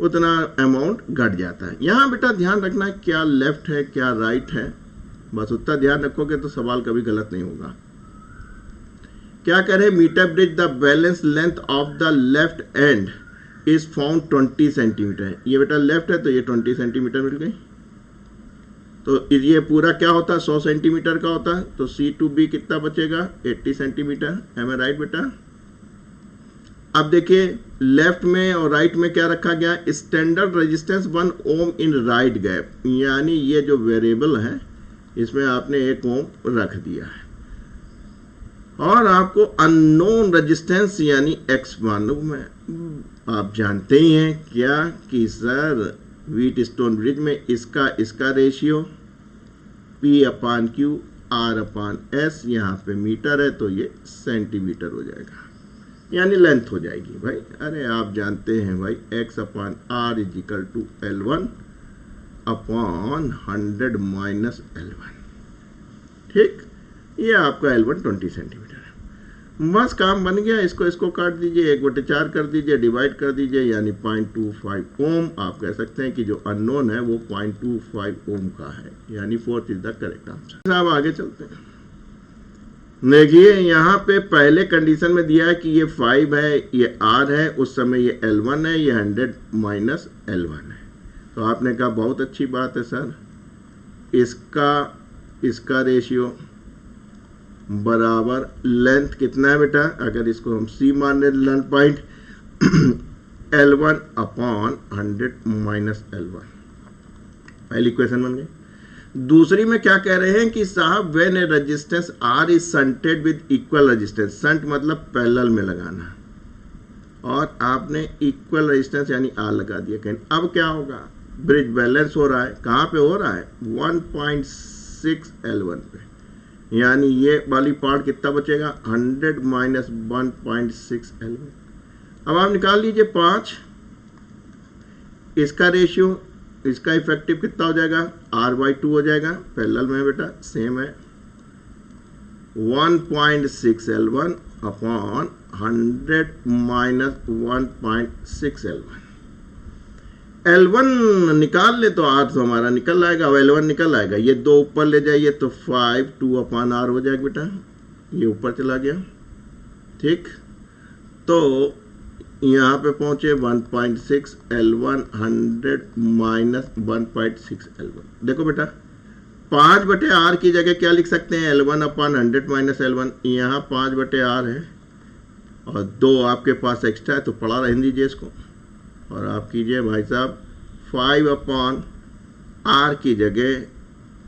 उतना अमाउंट घट जाता है। यहाँ बेटा ध्यान रखना है क्या लेफ्ट है क्या राइट है, बस उतना ध्यान रखोगे तो सवाल कभी गलत नहीं होगा। क्या करें metre bridge the balance length of the left end is found 20 centimetre है। ये बेटा लेफ्ट है तो ये 20 सेंटीमीटर मिल गई। तो ये पूरा क्या होता है 100 सेंटीमीटर का होता है तो C to B कितना बचेगा 80 सेंटीमीटर। एम आई राइट बेटा। अब देखिए लेफ्ट में और राइट में क्या रखा गया, standard resistance 1 ohm in right gap, यानी ये जो वेरिएबल है इसमें आपने 1 ओम रख दिया है और आपको अननोन रेजिस्टेंस यानी X मालूम है। आप जानते ही हैं क्या कि सर व्हीट स्टोन ब्रिज में इसका रेशियो P/Q R/S, यहाँ पे मीटर है तो ये सेंटीमीटर हो जाएगा यानी लेंथ हो जाएगी भाई। अरे आप जानते हैं भाई X/R = L1/100 - L1। ठीक, ये आपका L1 20 सेंटीमीटर है। बस काम बन गया। इसको काट दीजिए, 1/4 कर दीजिए, डिवाइड कर दीजिए यानी 0.25 ओम। आप कह सकते हैं कि जो अननोन है वो 0.25 ओम का है, यानी 4th is the correct answer. अब आगे चलते हैं। देखिए यहाँ पे पहले कंडीशन में दिया है कि ये 5 है, ये R है, उस समय ये L1 है, ये 100 - L1 है। तो आपने कहा बहुत अच्छी बात है सर, इसका रेशियो बराबर लेंथ कितना है बेटा, अगर इसको हम C मान लें लेंथ पॉइंट L1/100 - L1। पहली इक्वेशन बन गई। दूसरी में क्या कह रहे हैं कि साहब when A resistance R is shunted with equal resistance, shunt मतलब पैरेलल में लगाना, और आपने इक्वल रेजिस्टेंस यानी R लगा दिया कहीं। अब क्या होगा, ब्रिज बैलेंस हो रहा है, कहाँ पे हो रहा है 1.6 L1 पे, यानी ये वाली पार्ट कितना बचेगा 100 - 1.6 L1। अब आप निकाल लीजिए 5, इसका रेशियो, इसका इफेक्टिव कितना हो जाएगा R/2 हो जाएगा, पैरेलल में बेटा सेम है 1.6 L1 अपॉन 100 - 1.6 L1। L1 निकाल ले तो R तो हमारा निकल आएगा, L1 निकल आएगा, ये 2 ऊपर ले जाइए तो 5 2/R हो जाएगा बेटा, ये ऊपर चला गया। ठीक, तो यहाँ पे पहुंचे 1.6 L1 100 - 1.6 L1। देखो बेटा 5/R की जगह क्या लिख सकते हैं L1/100 - L1, यहाँ 5/R है और 2 आपके पास एक्स्ट्रा है तो पढ़ा रहने दीजिए इसको, और आप कीजिए भाई साहब 5/R की जगह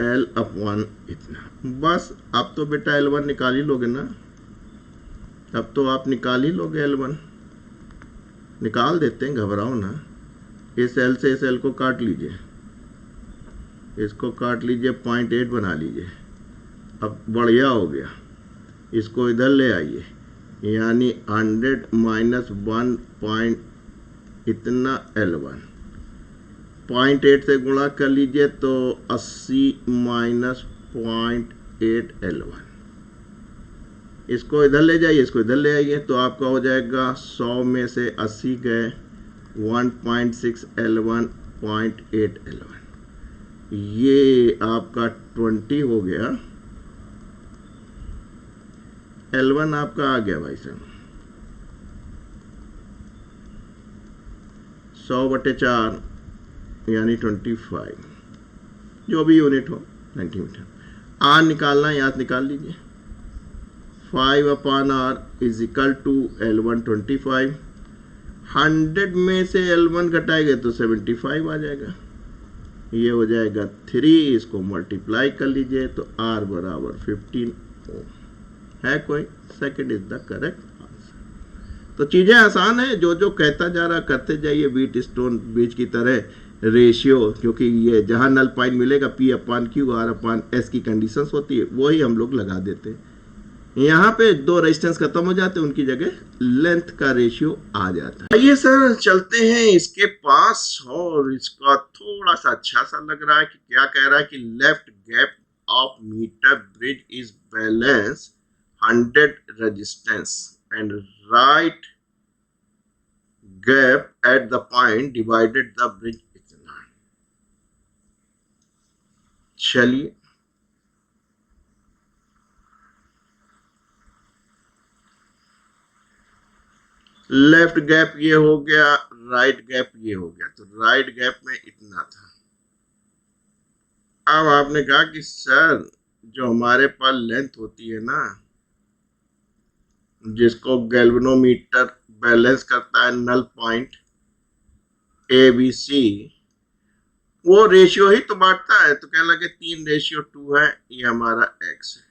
L/1 इतना। बस अब तो बेटा L1 निकाल ही लोगे ना, अब तो आप निकाल ही लोगे L1, निकाल देते हैं, घबराओ ना। इस L से इस L को काट लीजिए, इसको काट लीजिए, 0.8 बना लीजिए। अब बढ़िया हो गया, इसको इधर ले आइए, यानी 100 - 1 इतना L1, 0.8 से गुणा कर लीजिए तो 80 - 0.8 L1। इसको इधर ले जाइए, इसको इधर ले आइए तो आपका हो जाएगा 100 में से 80 गए 1.6 L1 0.8 L1, ये आपका 20 हो गया। L1 आपका आ गया भाई साहब 100/4 यानी 25, जो भी यूनिट हो सेंटीमीटर। आर निकालना है, यहाँ से निकाल लीजिए। 5/r is equal to L1 25। 100 में से L1 घटाएंगे तो 75 आ जाएगा। ये हो जाएगा 3, इसको मल्टीप्लाई कर लीजिए तो R बराबर 15 ओम है। कोई second is the correct answer. तो चीजें आसान है, जो जो कहता जा रहा करते जाइए। व्हीट स्टोन बीज की तरह रेशियो, क्योंकि ये जहां नल पॉइंट मिलेगा P/Q R/S की कंडीशंस होती है, वही हम लोग लगा देते हैं। यहाँ पे दो रेजिस्टेंस खत्म हो जाते हैं, उनकी जगह लेंथ का रेशियो आ जाता है। आइए सर चलते हैं इसके पास, और इसका थोड़ा सा अच्छा सा लग रहा है कि क्या कह रहा है कि left gap of metre bridge is balance 100 resistance and right gap at the point divided the bridge इतना। चलिए लेफ्ट गैप ये हो गया, राइट गैप ये हो गया। तो राइट गैप में इतना था। अब आपने कहा कि सर जो हमारे पास लेंथ होती है ना, जिसको गैल्वेनोमीटर बैलेंस करता है नल पॉइंट ABC, वो रेशियो ही तो बांटता है। तो कह लगे 3:2 है, ये हमारा X है।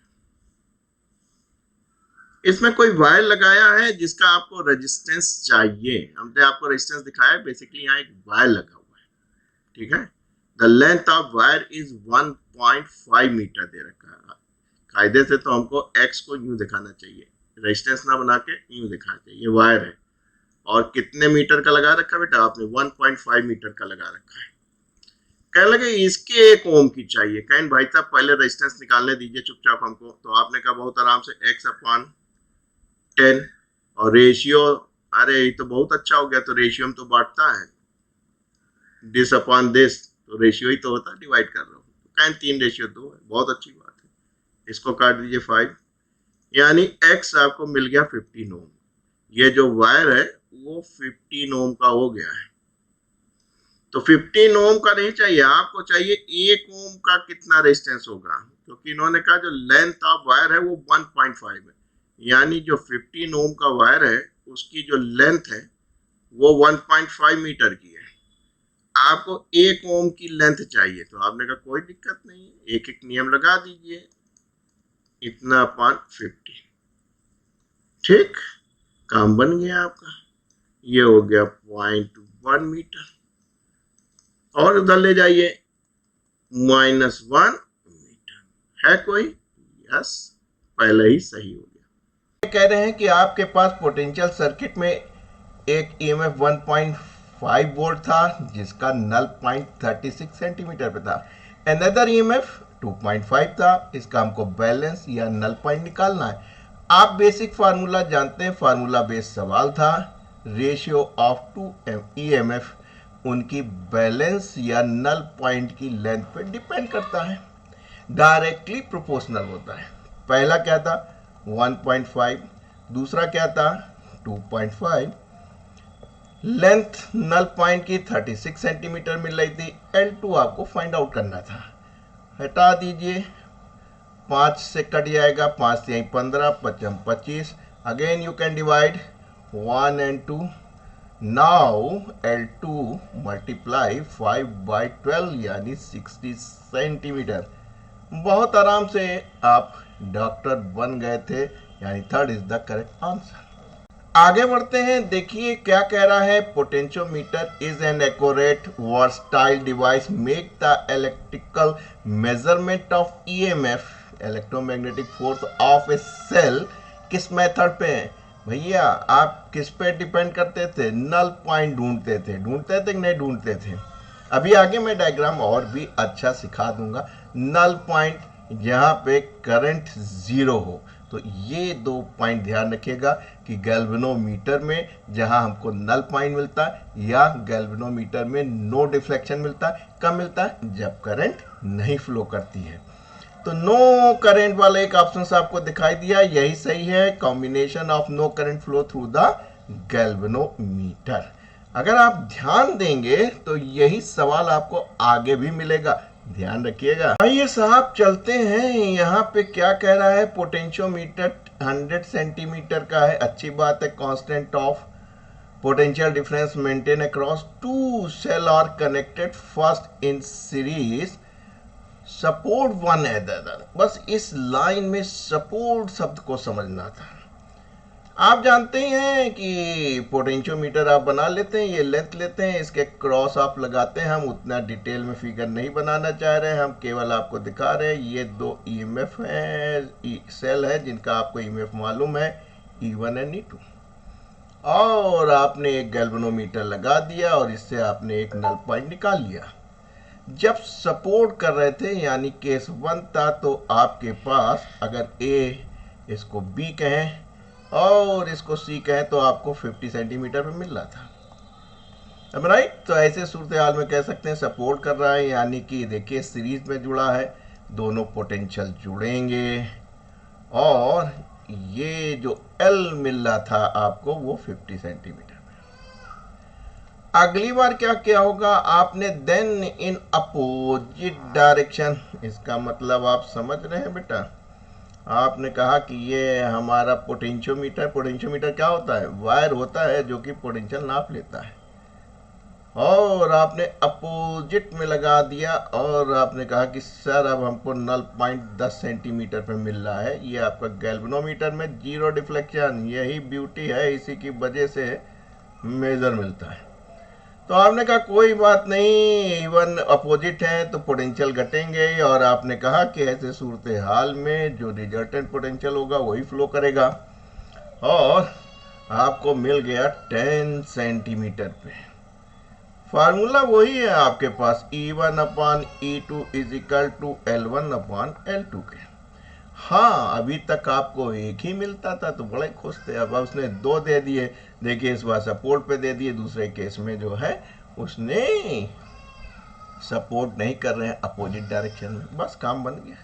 इसमें कोई वायर लगाया है जिसका आपको रेजिस्टेंस चाहिए। हमने आपको रेजिस्टेंस दिखाया है, बेसिकली यहाँ एक वायर लगा हुआ है, ठीक है। The length of wire is 1.5 metre दे रखा है। कायदे से तो हमको X को यूं दिखाना चाहिए, रेजिस्टेंस ना बना के यूं दिखाना चाहिए। ये वायर है और कितने मीटर का लगा रखा है बेटा आपने? 1.5 मीटर का लगा रखा है। कह लगे इसके 1 ओम की चाहिए। कहें भाई साहब पहले रेजिस्टेंस निकालने दीजिए चुपचाप हमको। तो आपने कहा बहुत आराम से X/10 और रेशियो, अरे ये तो बहुत अच्छा हो गया। तो रेशियो में तो बांटता है, दिस/दिस, तो रेशियो ही तो होता है, डिवाइड कर रहा हूँ। तो कहें 3:2 है, बहुत अच्छी बात है। इसको काट दीजिए 5, यानी X आपको मिल गया 15 ओम। ये जो वायर है वो 15 ओम का हो गया है। तो 15 ओम का नहीं चाहिए आपको, चाहिए 1 ओम का कितना रेजिस्टेंस होगा, क्योंकि इन्होंने कहा जो लेंथ ऑफ वायर है वो 1.5 है, यानी जो 15 ओम का वायर है उसकी जो लेंथ है वो 1.5 मीटर की है। आपको 1 ओम की लेंथ चाहिए। तो आपने कहा कोई दिक्कत नहीं है, एक एक नियम लगा दीजिए, इतना अपॉन 50। ठीक, काम बन गया आपका। ये हो गया 0.1 मीटर, और उधर ले जाइए -1 मीटर। है कोई? यस, पहले ही सही हो गया। कह रहे हैं कि आपके पास पोटेंशियल सर्किट में एक EMF 1.5 वोल्ट था जिसका नल पॉइंट 36 सेंटीमीटर पे था। अनदर EMF 2.5 था, इसका हमको बैलेंस या नल पॉइंट निकालना है। आप बेसिक फार्मूला जानते हैं, फार्मूला बेस्ड सवाल था। रेशियो ऑफ 2 EMF उनकी बैलेंस या नल पॉइंट की लेंथ पे डिपेंड करता है, डायरेक्टली प्रोपोर्शनल होता है। पहला क्या था? 1.5, दूसरा क्या था? 2.5। लेंथ नल पॉइंट की 36 सेंटीमीटर मिल रही थी। L2 आपको फाइंड आउट करना था। हटा दीजिए, 5 से कट जाएगा, 5 से 15, 5 25। Again you can divide 1 and 2। Now L2 multiply 5/12 यानी 60 सेंटीमीटर। बहुत आराम से आप डॉक्टर बन गए थे, यानी third is the correct answer. आगे बढ़ते हैं, देखिए क्या कह रहा है। Potentiometer is an accurate versatile device make the electrical measurement of EMF electromagnetic force of a cell. किस मेथड पे? भैया आप किस पे डिपेंड करते थे? नल पॉइंट ढूंढते थे कि नहीं ढूंढते थे? अभी आगे मैं डायग्राम और भी अच्छा सिखा दूंगा। नल पॉइंट जहाँ पे करंट 0 हो। तो ये 2 पॉइंट ध्यान रखिएगा कि गैल्वेनोमीटर में जहां हमको नल पॉइंट मिलता है या गैल्वेनोमीटर में नो डिफ्लेक्शन मिलता है। कब मिलता है? जब करंट नहीं फ्लो करती है। तो नो करंट वाला एक ऑप्शन आपको दिखाई दिया, यही सही है, combination of no current flow through the galvanometer. अगर आप ध्यान देंगे तो यही सवाल आपको आगे भी मिलेगा, ध्यान रखिएगा। आइए साहब चलते हैं, यहाँ पे क्या कह रहा है, पोटेंशियोमीटर 100 सेंटीमीटर का है, अच्छी बात है। Constant of potential difference maintain across two cell are connected first in series, support one other. बस इस लाइन में सपोर्ट शब्द को समझना था। आप जानते हैं कि पोटेंशियोमीटर आप बना लेते हैं, ये लेंथ लेते हैं, इसके क्रॉस आप लगाते हैं। हम उतना डिटेल में फिगर नहीं बनाना चाह रहे हैं, हम केवल आपको दिखा रहे हैं ये दो ईएमएफ है, सेल है जिनका आपको ईएमएफ मालूम है, E1 एंड E2। और आपने एक गैल्वेनोमीटर लगा दिया और इससे आपने एक नल पॉइंट निकाल लिया। जब सपोर्ट कर रहे थे यानी केस 1 था, तो आपके पास अगर ए इसको बी कहें और इसको सी कहें तो आपको 50 सेंटीमीटर पे मिल रहा था, राइट। तो ऐसे सूरत हाल में कह सकते हैं सपोर्ट कर रहा है, यानी कि देखिए सीरीज में जुड़ा है, दोनों पोटेंशियल जुड़ेंगे और ये जो एल मिल रहा था आपको वो 50 सेंटीमीटर में। अगली बार क्या क्या होगा, आपने देन इन अपोजिट डायरेक्शन, इसका मतलब आप समझ रहे हैं बेटा, आपने कहा कि ये हमारा पोटेंशियोमीटर, पोटेंशियोमीटर क्या होता है, वायर होता है जो कि पोटेंशियल नाप लेता है, और आपने अपोजिट में लगा दिया और आपने कहा कि सर अब हमको नल पॉइंट 10 सेंटीमीटर पे मिल रहा है। ये आपका गैल्वेनोमीटर में जीरो डिफ्लेक्शन, यही ब्यूटी है, इसी की वजह से मेजर मिलता है। तो आपने कहा कोई बात नहीं, इवन अपोजिट है तो पोटेंशियल घटेंगे, और आपने कहा कि ऐसे सूरत हाल में जो रिजल्टेंट पोटेंशियल होगा वही फ्लो करेगा, और आपको मिल गया 10 सेंटीमीटर पे। फार्मूला वही है आपके पास, E1 upon E2 is equal to L1 upon L2 के। हाँ, अभी तक आपको एक ही मिलता था तो बड़े खुश थे, अब उसने दो दे दिए। देखिए इस बार सपोर्ट पे दे दिए, दूसरे केस में जो है उसने सपोर्ट नहीं कर रहे हैं, अपोजिट डायरेक्शन में, बस काम बन गया।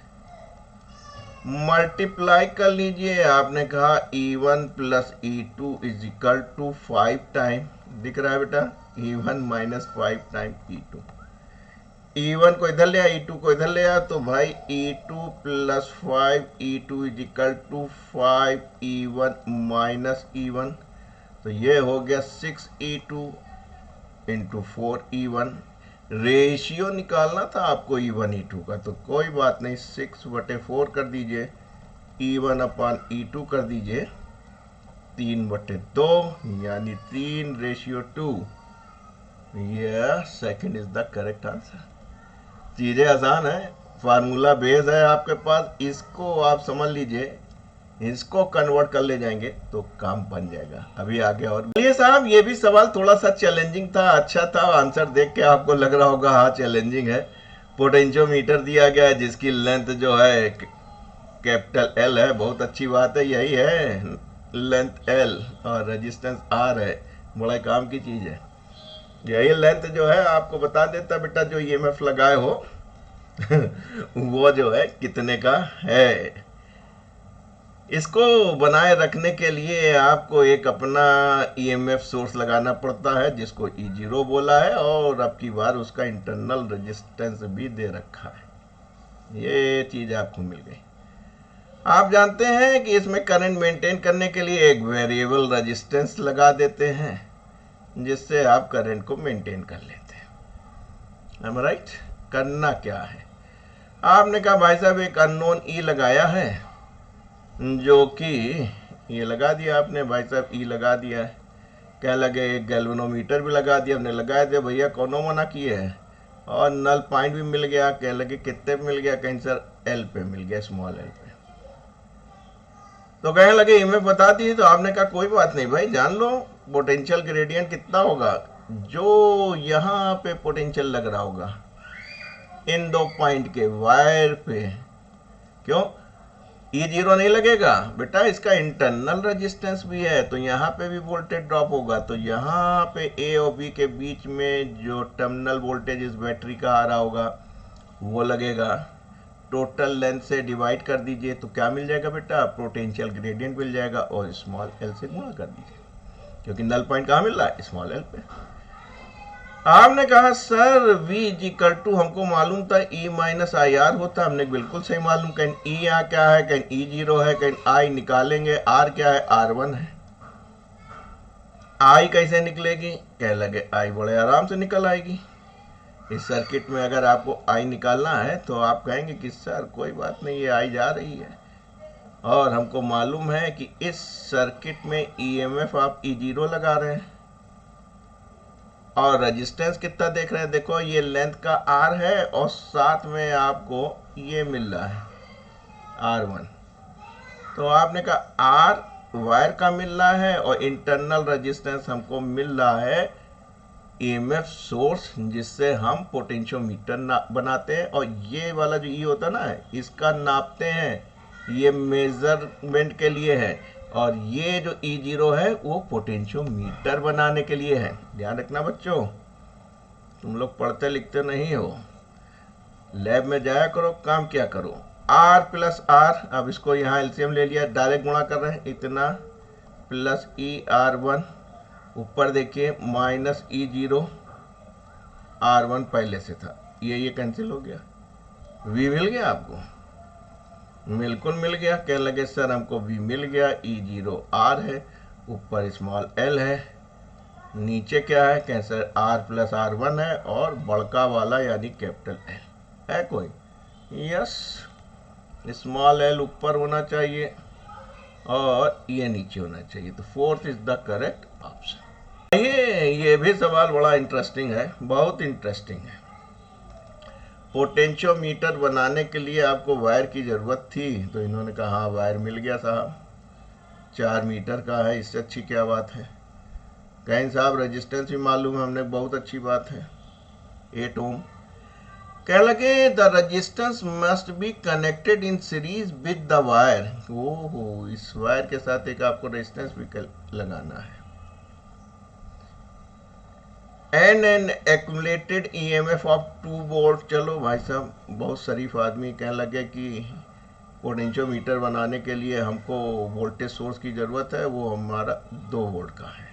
मल्टीप्लाई कर लीजिए, आपने कहा E1 plus E2 is equal to 5 time, दिख रहा है बेटा, E1 minus 5 time E2। E1 को इधर ले आया, E2 को इधर ले आया, तो भाई E2 plus 5 E2 is equal to 5 E1 minus E1, तो ये हो गया 6 E2 इंटू 4 E1। रेशियो निकालना था आपको E1 E2 का, तो कोई बात नहीं, 6/4 कर दीजिए, E1 अपान E2 कर दीजिए 3/2, यानी 3:2। यह second is the correct answer. चीजें आसान है, फार्मूला बेस है आपके पास, इसको आप समझ लीजिए, इसको कन्वर्ट कर ले जाएंगे तो काम बन जाएगा। अभी आगे और ये साहब, ये भी सवाल थोड़ा सा चैलेंजिंग था, अच्छा था, आंसर देख के आपको लग रहा होगा हाँ चैलेंजिंग है। पोटेंशियोमीटर दिया गया है जिसकी लेंथ जो है कैपिटल L है, बहुत अच्छी बात है, यही है लेंथ L और रेजिस्टेंस R है, बड़ा काम की चीज है। यही लेंथ जो है आपको बता देता बेटा, जो EMF लगाए हो वो जो है कितने का है। इसको बनाए रखने के लिए आपको एक अपना EMF सोर्स लगाना पड़ता है जिसको E0 बोला है, और अब की बार उसका इंटरनल रेजिस्टेंस भी दे रखा है। ये चीज आपको मिल गई। आप जानते हैं कि इसमें करंट मेंटेन करने के लिए एक वेरिएबल रेजिस्टेंस लगा देते हैं जिससे आप करंट को मेंटेन कर लेते हैं। am I right? करना क्या है, आपने कहा भाई साहब एक अननोन E लगाया है, जो कि ये लगा दिया आपने, भाई साहब E लगा दिया है, क्या लगे एक गैल्वेनोमीटर भी लगा दिया, हमने लगा दिया भैया, कौनो मना किए है, और नल पॉइंट भी मिल गया, कह लगे कितने पे मिल गया, कहीं सर L पे मिल गया, स्मॉल L पे, तो कहने लगे इमेज बता दी, तो आपने कहा कोई बात नहीं भाई, जान लो पोटेंशियल ग्रेडियंट कितना होगा, जो यहाँ पे पोटेंशियल लग रहा होगा इन दो पॉइंट के वायर पे, क्यों E0 नहीं लगेगा बेटा, इसका इंटरनल रेजिस्टेंस भी है, तो यहाँ पे भी वोल्टेज ड्रॉप होगा, तो यहाँ पे A और B के बीच में जो टर्मिनल वोल्टेज इस बैटरी का आ रहा होगा वो लगेगा, टोटल लेंथ से डिवाइड कर दीजिए तो क्या मिल जाएगा बेटा, पोटेंशियल ग्रेडियंट मिल जाएगा, और स्मॉल एल से गुणा कर दीजिए क्योंकि नल पॉइंट कहाँ मिल रहा है, स्मॉल एल पे। आपने कहा sir V is equal to, हमको मालूम था E माइनस आई आर होता, हमने बिल्कुल सही मालूम, कहीं E यहाँ क्या है, कहीं E जीरो है, कहीं I निकालेंगे, R क्या है, R1 है। I कैसे निकलेगी, कह लगे I बड़े आराम से निकल आएगी। इस सर्किट में अगर आपको I निकालना है तो आप कहेंगे कि सर कोई बात नहीं, ये I जा रही है, और हमको मालूम है कि इस सर्किट में EMF आप E0 लगा रहे हैं, और रेजिस्टेंस कितना देख रहे हैं, देखो ये लेंथ का R है, और साथ में आपको ये मिल रहा है R1। तो आपने कहा R वायर का मिल रहा है, और इंटरनल रेजिस्टेंस हमको मिल रहा है EMF सोर्स, जिससे हम पोटेंशियोमीटर बनाते हैं, और ये वाला जो E होता है ना, इसका नापते हैं, ये मेजरमेंट के लिए है, और ये जो E0 है वो पोटेंशियोमीटर बनाने के लिए है। ध्यान रखना बच्चों, तुम लोग पढ़ते लिखते नहीं हो, लैब में जाया करो, काम क्या करो। R प्लस R, अब इसको यहाँ एलसीएम ले लिया, डायरेक्ट गुणा कर रहे हैं, इतना प्लस ER1, ऊपर देखिए माइनस E0, R1 पहले से था, ये कैंसिल हो गया, V मिल गया आपको, बिल्कुल मिल गया। कह लगे सर हमको V मिल गया, E0 R है, ऊपर स्मॉल l है, नीचे क्या है, कह सर R प्लस R1 है, और बड़का वाला यानी कैपिटल L है कोई, यस, स्मॉल l ऊपर होना चाहिए और ये नीचे होना चाहिए, तो fourth is the correct option. ये भी सवाल बड़ा इंटरेस्टिंग है, बहुत इंटरेस्टिंग है। पोटेंशियोमीटर बनाने के लिए आपको वायर की ज़रूरत थी, तो इन्होंने कहा हाँ वायर मिल गया साहब, 4 मीटर का है, इससे अच्छी क्या बात है। कहीं साहब रेजिस्टेंस भी मालूम है हमने, बहुत अच्छी बात है, 8 ओम। कह लगे the resistance must be connected in series with the wire. ओहो, इस वायर के साथ एक आपको रेजिस्टेंस भी लगाना है। An accumulated EMF of 2 volt. चलो भाई साहब, बहुत शरीफ आदमी कहने लगे कि पोटेंशियोमीटर बनाने के लिए हमको वोल्टेज सोर्स की ज़रूरत है, वो हमारा 2 वोल्ट का है।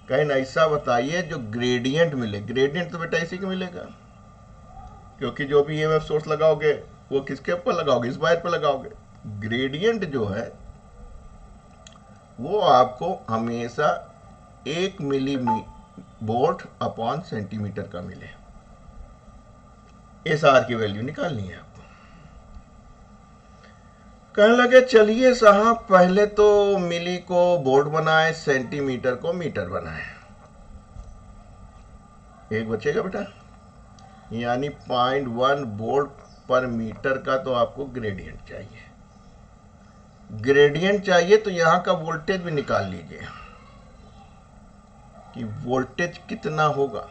कहीं ऐसा बताइए जो ग्रेडियंट मिले। ग्रेडियंट तो बेटा इसी का मिलेगा, क्योंकि जो भी EMF सोर्स लगाओगे वो किसके ऊपर लगाओगे, इस वायर पर लगाओगे। ग्रेडियंट जो है वो आपको हमेशा 1 मिलीवोल्ट अपॉन सेंटीमीटर का मिले। इस आर की वैल्यू निकालनी है आपको। कहने लगे चलिए साहब पहले तो मिली को वोल्ट बनाए, सेंटीमीटर को मीटर बनाए। एक बचेगा बेटा, यानी 0.1 वोल्ट पर मीटर का तो आपको ग्रेडियंट चाहिए। ग्रेडियंट चाहिए तो यहां का वोल्टेज भी निकाल लीजिए कि वोल्टेज कितना होगा,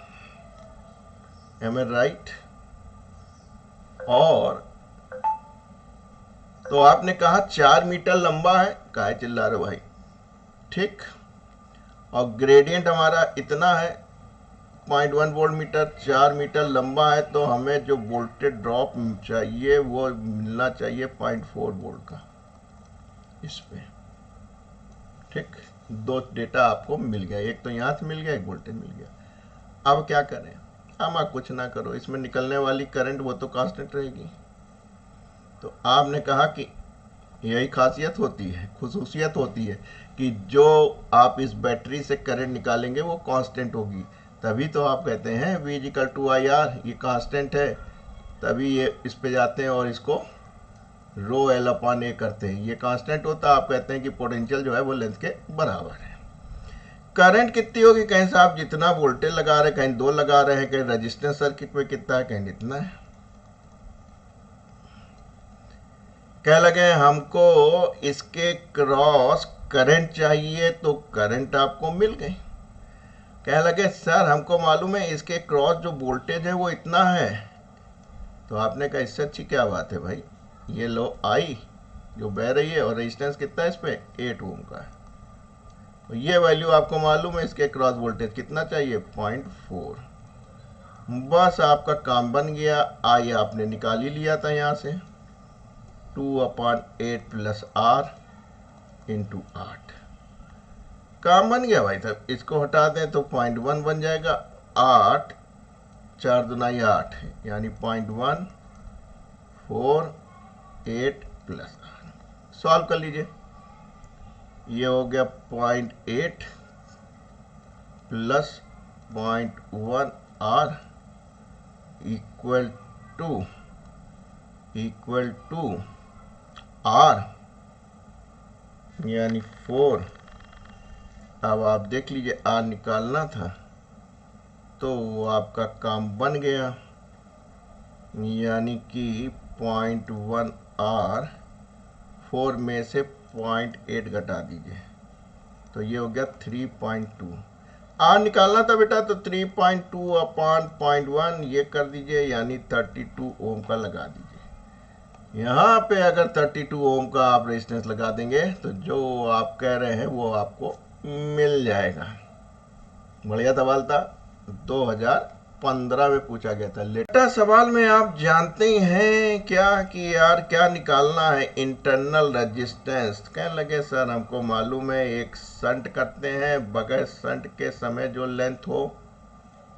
एम आई राइट। और तो आपने कहा 4 मीटर लंबा है, काहे चिल्ला रहे भाई, ठीक। और ग्रेडियंट हमारा इतना है 0.1 वोल्ट मीटर, 4 मीटर लंबा है, तो हमें जो वोल्टेज ड्रॉप चाहिए वो मिलना चाहिए 0.4 वोल्ट का इस पे, ठीक। 2 डेटा आपको मिल गया, एक तो यहाँ से मिल गया, एक वोल्टेज मिल गया। अब क्या करें, अब आप कुछ ना करो, इसमें निकलने वाली करंट वो तो कांस्टेंट रहेगी। तो आपने कहा कि यही खासियत होती है, खुसूसियत होती है कि जो आप इस बैटरी से करंट निकालेंगे वो कांस्टेंट होगी, तभी तो आप कहते हैं V equal to I R, ये कांस्टेंट है, तभी ये इस पे जाते हैं और इसको रो एल अपॉन ए करते हैं, ये कांस्टेंट होता है। आप कहते हैं कि पोटेंशियल जो है वो लेंथ के बराबर है। करंट कितनी होगी, कहीं साहब जितना वोल्टेज लगा रहे, कहीं 2 लगा रहे हैं, कहीं रेजिस्टेंस सर्किट में कितना है, कहीं इतना है। कह लगे हमको इसके क्रॉस करंट चाहिए, तो करंट आपको मिल गई। कह लगे सर हमको मालूम है इसके क्रॉस जो वोल्टेज है वो इतना है, तो आपने कहा इससे अच्छी क्या बात है भाई, ये लो आई जो बह रही है, और रेजिस्टेंस कितना है इस पे, 8 ओम का है, तो ये वैल्यू आपको मालूम है, इसके क्रॉस वोल्टेज कितना चाहिए, 0.4। बस आपका काम बन गया। आई आपने निकाल ही लिया था यहाँ से, 2/8 प्लस आर इंटू 8। काम बन गया भाई साहब। इसको हटा दें तो 0.1 बन जाएगा। 8 4 दूनाई 8 यानी 0.148 प्लस आर। सॉल्व कर लीजिए। ये हो गया 0.8 plus 0.1 R equal to R यानी 4। अब आप देख लीजिए, आर निकालना था तो वो आपका काम बन गया, यानी कि 0.1 आर 4 में से 0.8 घटा दीजिए तो ये हो गया 3.2। आर निकालना था बेटा तो 3.2 अपॉन 0.1 ये कर दीजिए, यानी 32 ओम का लगा दीजिए। यहाँ पे अगर 32 ओम का आप रेजिस्टेंस लगा देंगे तो जो आप कह रहे हैं वो आपको मिल जाएगा। बढ़िया सवाल था, 2015 में पूछा गया था। लेटा सवाल में आप जानते हैं क्या कि यार क्या निकालना है, इंटरनल रेजिस्टेंस। कहने लगे सर हमको मालूम है, एक शंट करते हैं, बगैर शंट के समय जो लेंथ हो,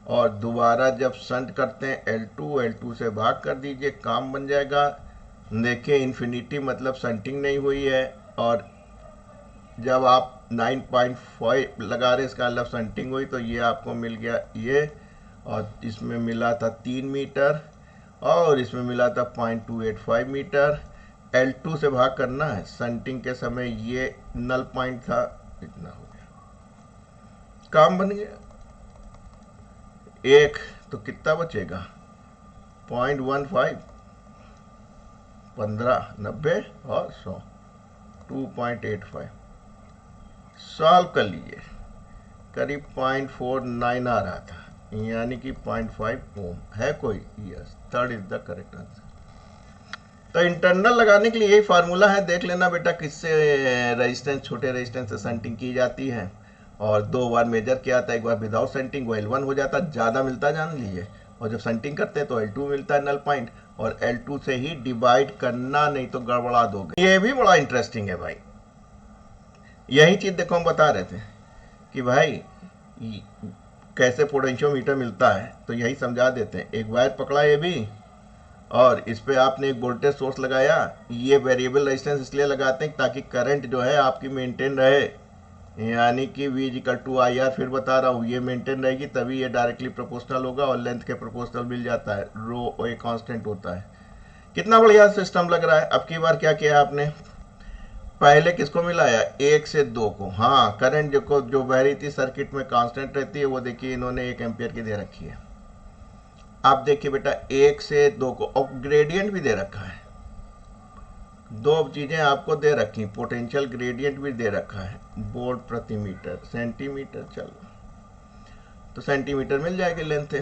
और दोबारा जब शंट करते हैं L2 से भाग कर दीजिए, काम बन जाएगा। देखिए इन्फिनिटी मतलब शंटिंग नहीं हुई है, और जब आप 9.5 लगा रहे इसका मतलब शंटिंग हुई, तो ये आपको मिल गया ये, और इसमें मिला था 3 मीटर और इसमें मिला था 0.285 मीटर। L2 से भाग करना है, शंटिंग के समय ये नल पॉइंट था, इतना हो गया, काम बन गया। एक तो कितना बचेगा, 0.15, 15, 90 और 100, 2.85। सॉल्व कर लीजिए, करीब 0.49 आ रहा था, यानी कि 0.5 ओम है कोई। Yes, third is the correct answer. तो इंटरनल लगाने के लिए यही फार्मूला है, देख लेना बेटा किससे रेजिस्टेंस, छोटे रेजिस्टेंस से शंटिंग की जाती है, और 2 बार मेजर किया था, एक बार विदाउट शंटिंग वो L1 हो जाता, ज़्यादा मिलता जान लीजिए, और जब शंटिंग करते हैं तो L2 मिलता है नल पॉइंट, और L2 से ही डिवाइड करना, नहीं तो गड़बड़ा दोगे। ये भी बड़ा इंटरेस्टिंग है भाई। यही चीज़ देखो हम बता रहे थे कि भाई कैसे पोटेंशियोमीटर मिलता है, तो यही समझा देते हैं। एक वायर पकड़ा ये भी, और इस पे आपने एक वोल्टेज सोर्स लगाया। ये वेरिएबल रेजिस्टेंस इसलिए लगाते हैं ताकि करंट जो है आपकी मेंटेन रहे, यानी कि V=IR। फिर बता रहा हूँ, ये मेंटेन रहेगी तभी ये डायरेक्टली प्रोपोर्शनल होगा, और लेंथ के प्रोपोर्शनल मिल जाता है, रो एक कांस्टेंट होता है। कितना बढ़िया सिस्टम लग रहा है। अब की बार क्या किया आपने, पहले किसको मिलाया, 1 से 2 को। हाँ, करंट जो बह रही थी सर्किट में कांस्टेंट रहती है, वो देखिए इन्होंने 1 एम्पियर की दे रखी है। आप देखिए बेटा 1 से 2 को, और ग्रेडियंट भी दे रखा है। 2 चीजें आपको दे रखी, पोटेंशियल ग्रेडियंट भी दे रखा है। वोल्ट प्रति मीटर, सेंटीमीटर, चलो तो सेंटीमीटर मिल जाएगी लेंथ।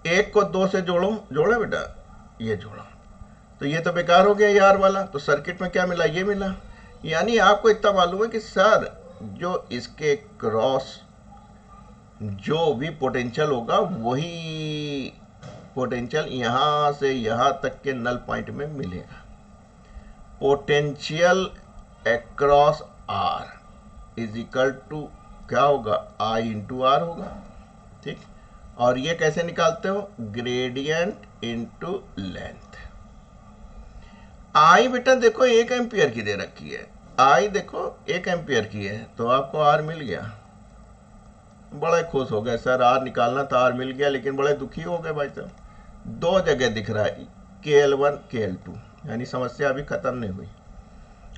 1 को 2 से जोड़े बेटा, ये जोड़ा तो ये तो बेकार हो गया यार वाला। तो सर्किट में क्या मिला, ये मिला। यानी आपको इतना मालूम है कि सर जो इसके क्रॉस जो भी पोटेंशियल होगा वही पोटेंशियल यहां से यहां तक के नल पॉइंट में मिलेगा। Potential across R is equal to क्या होगा, I इंटू आर होगा, ठीक। और ये कैसे निकालते हो, ग्रेडियंट इंटू लेंथ। आई बेटा देखो 1 एम्पियर की दे रखी है, आई देखो 1 एम्पियर की है, तो आपको आर मिल गया। बड़े खुश हो गए सर, आर निकालना था, आर मिल गया, लेकिन बड़े दुखी हो गए भाई साहब। 2 जगह दिख रहा है KL1 KL2, यानी समस्या अभी खत्म नहीं हुई।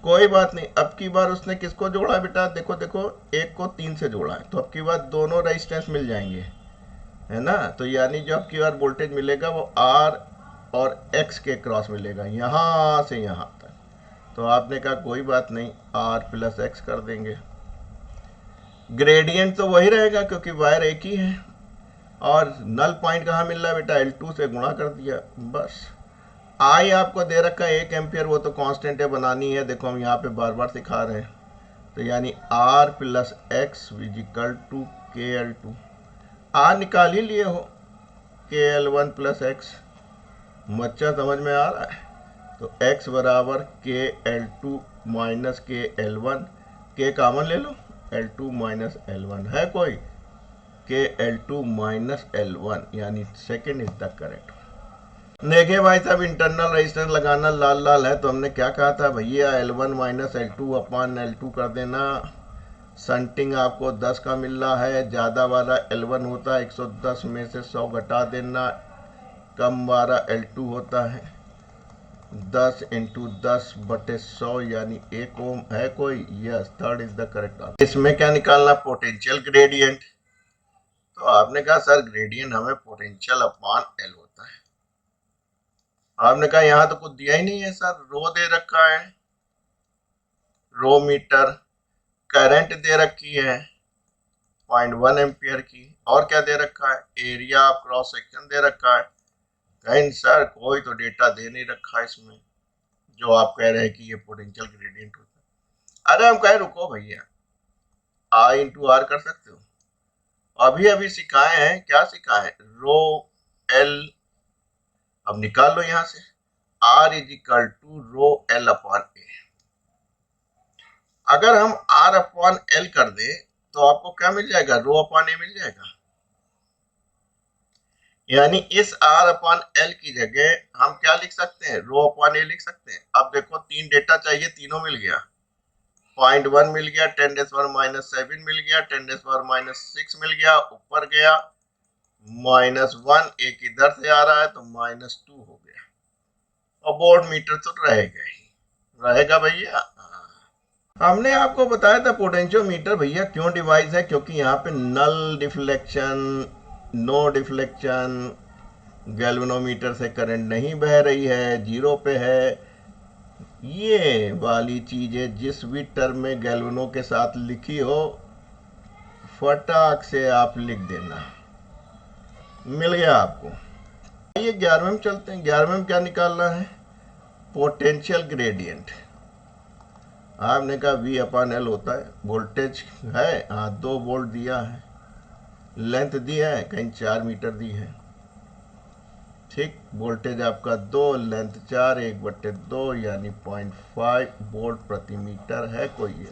कोई बात नहीं, अब की बार उसने किसको जोड़ा बेटा, देखो 1 को 3 से जोड़ा है, तो अब की बार दोनों रेजिस्टेंस मिल जाएंगे, है ना। तो यानी जो अब की बार वोल्टेज मिलेगा वो आर और X के क्रॉस मिलेगा, यहां से यहां तक। तो आपने कहा कोई बात नहीं, R प्लस X कर देंगे। ग्रेडियंट तो वही रहेगा क्योंकि वायर एक ही है, और नल पॉइंट कहाँ मिल रहा है बेटा, L2 से गुणा कर दिया बस। I आपको दे रखा है 1 एम्पियर, वो तो कांस्टेंट है, बनानी है, देखो हम यहाँ पे बार बार सिखा रहे हैं। तो यानी R plus X equal to KL2। R निकाल ही लिए हो, के एल वन प्लस एक्स। बच्चा समझ में आ रहा है? तो x बराबर K L two minus K L one, K common ले लो, L two minus L one है कोई, K L two minus L one, यानी सेकेंड इज द करेक्ट। देखिए भाई साहब, इंटरनल रेजिस्टेंस लगाना लाल लाल है, तो हमने क्या कहा था भैया, L one minus L two upon L two कर देना। संटिंग आपको 10 का मिल रहा है, ज़्यादा वाला एल वन होता है 110 में से 100 घटा देना, कम वाला एल टू होता है 10 इंटू 10/100 यानी 1 ओम है कोई। Yes, third is the correct answer. इसमें क्या निकालना, पोटेंशियल ग्रेडियंट। तो आपने कहा सर ग्रेडियंट हमें पोटेंशियल अपॉन एल होता है। आपने कहा यहां तो कुछ दिया ही नहीं है सर, रो दे रखा है, रो मीटर, करंट दे रखी है 0.1 एम्पियर की, और क्या दे रखा है, एरिया ऑफ क्रॉस सेक्शन दे रखा है। कहीं सर कोई तो डेटा दे नहीं रखा है इसमें जो आप कह रहे हैं कि ये पोटेंशियल ग्रेडियंट होता है। अरे हम कहे रुको भैया, आई इंटू आर कर सकते हो, अभी अभी सिखाए हैं, क्या सिखाए, रो एल, अब निकाल लो यहां से, R is equal to rho L upon A. अगर हम आर अपॉन एल कर दे तो आपको क्या मिल जाएगा, रो अपॉन ए मिल जाएगा। यानी इस आर अपॉन एल की जगह हम क्या लिख सकते हैं, रो अपॉन ए लिख सकते हैं। अब देखो 3 डेटा चाहिए, तीनों मिल गया, 0.1 मिल गया, 10⁻⁻7 मिल गया, 10⁻⁻6 मिल गया, ऊपर गया -1, एक इधर से आ रहा है तो -2 हो गया, और बोर्ड मीटर तो रहेगा ही, रहेगा भैया। हमने आपको बताया था पोटेंशियोमीटर भैया क्यों डिवाइस है, क्योंकि यहाँ पे null deflection, no deflection, galvanometer से करंट नहीं बह रही है, जीरो पे है, ये वाली चीजें जिस भी टर्म में गैल्वेनो के साथ लिखी हो फटाक से आप लिख देना, मिल गया आपको। ये 11वें में चलते हैं। 11वें में क्या निकालना है, पोटेंशियल ग्रेडियंट। आपने कहा V अपॉन L होता है, वोल्टेज है, हाँ 2 वोल्ट दिया है, लेंथ दी है कहीं 4 मीटर दी है, ठीक, वोल्टेज आपका 2, लेंथ 4, 1/2 यानी 0.5 वोल्ट प्रति मीटर है कोई।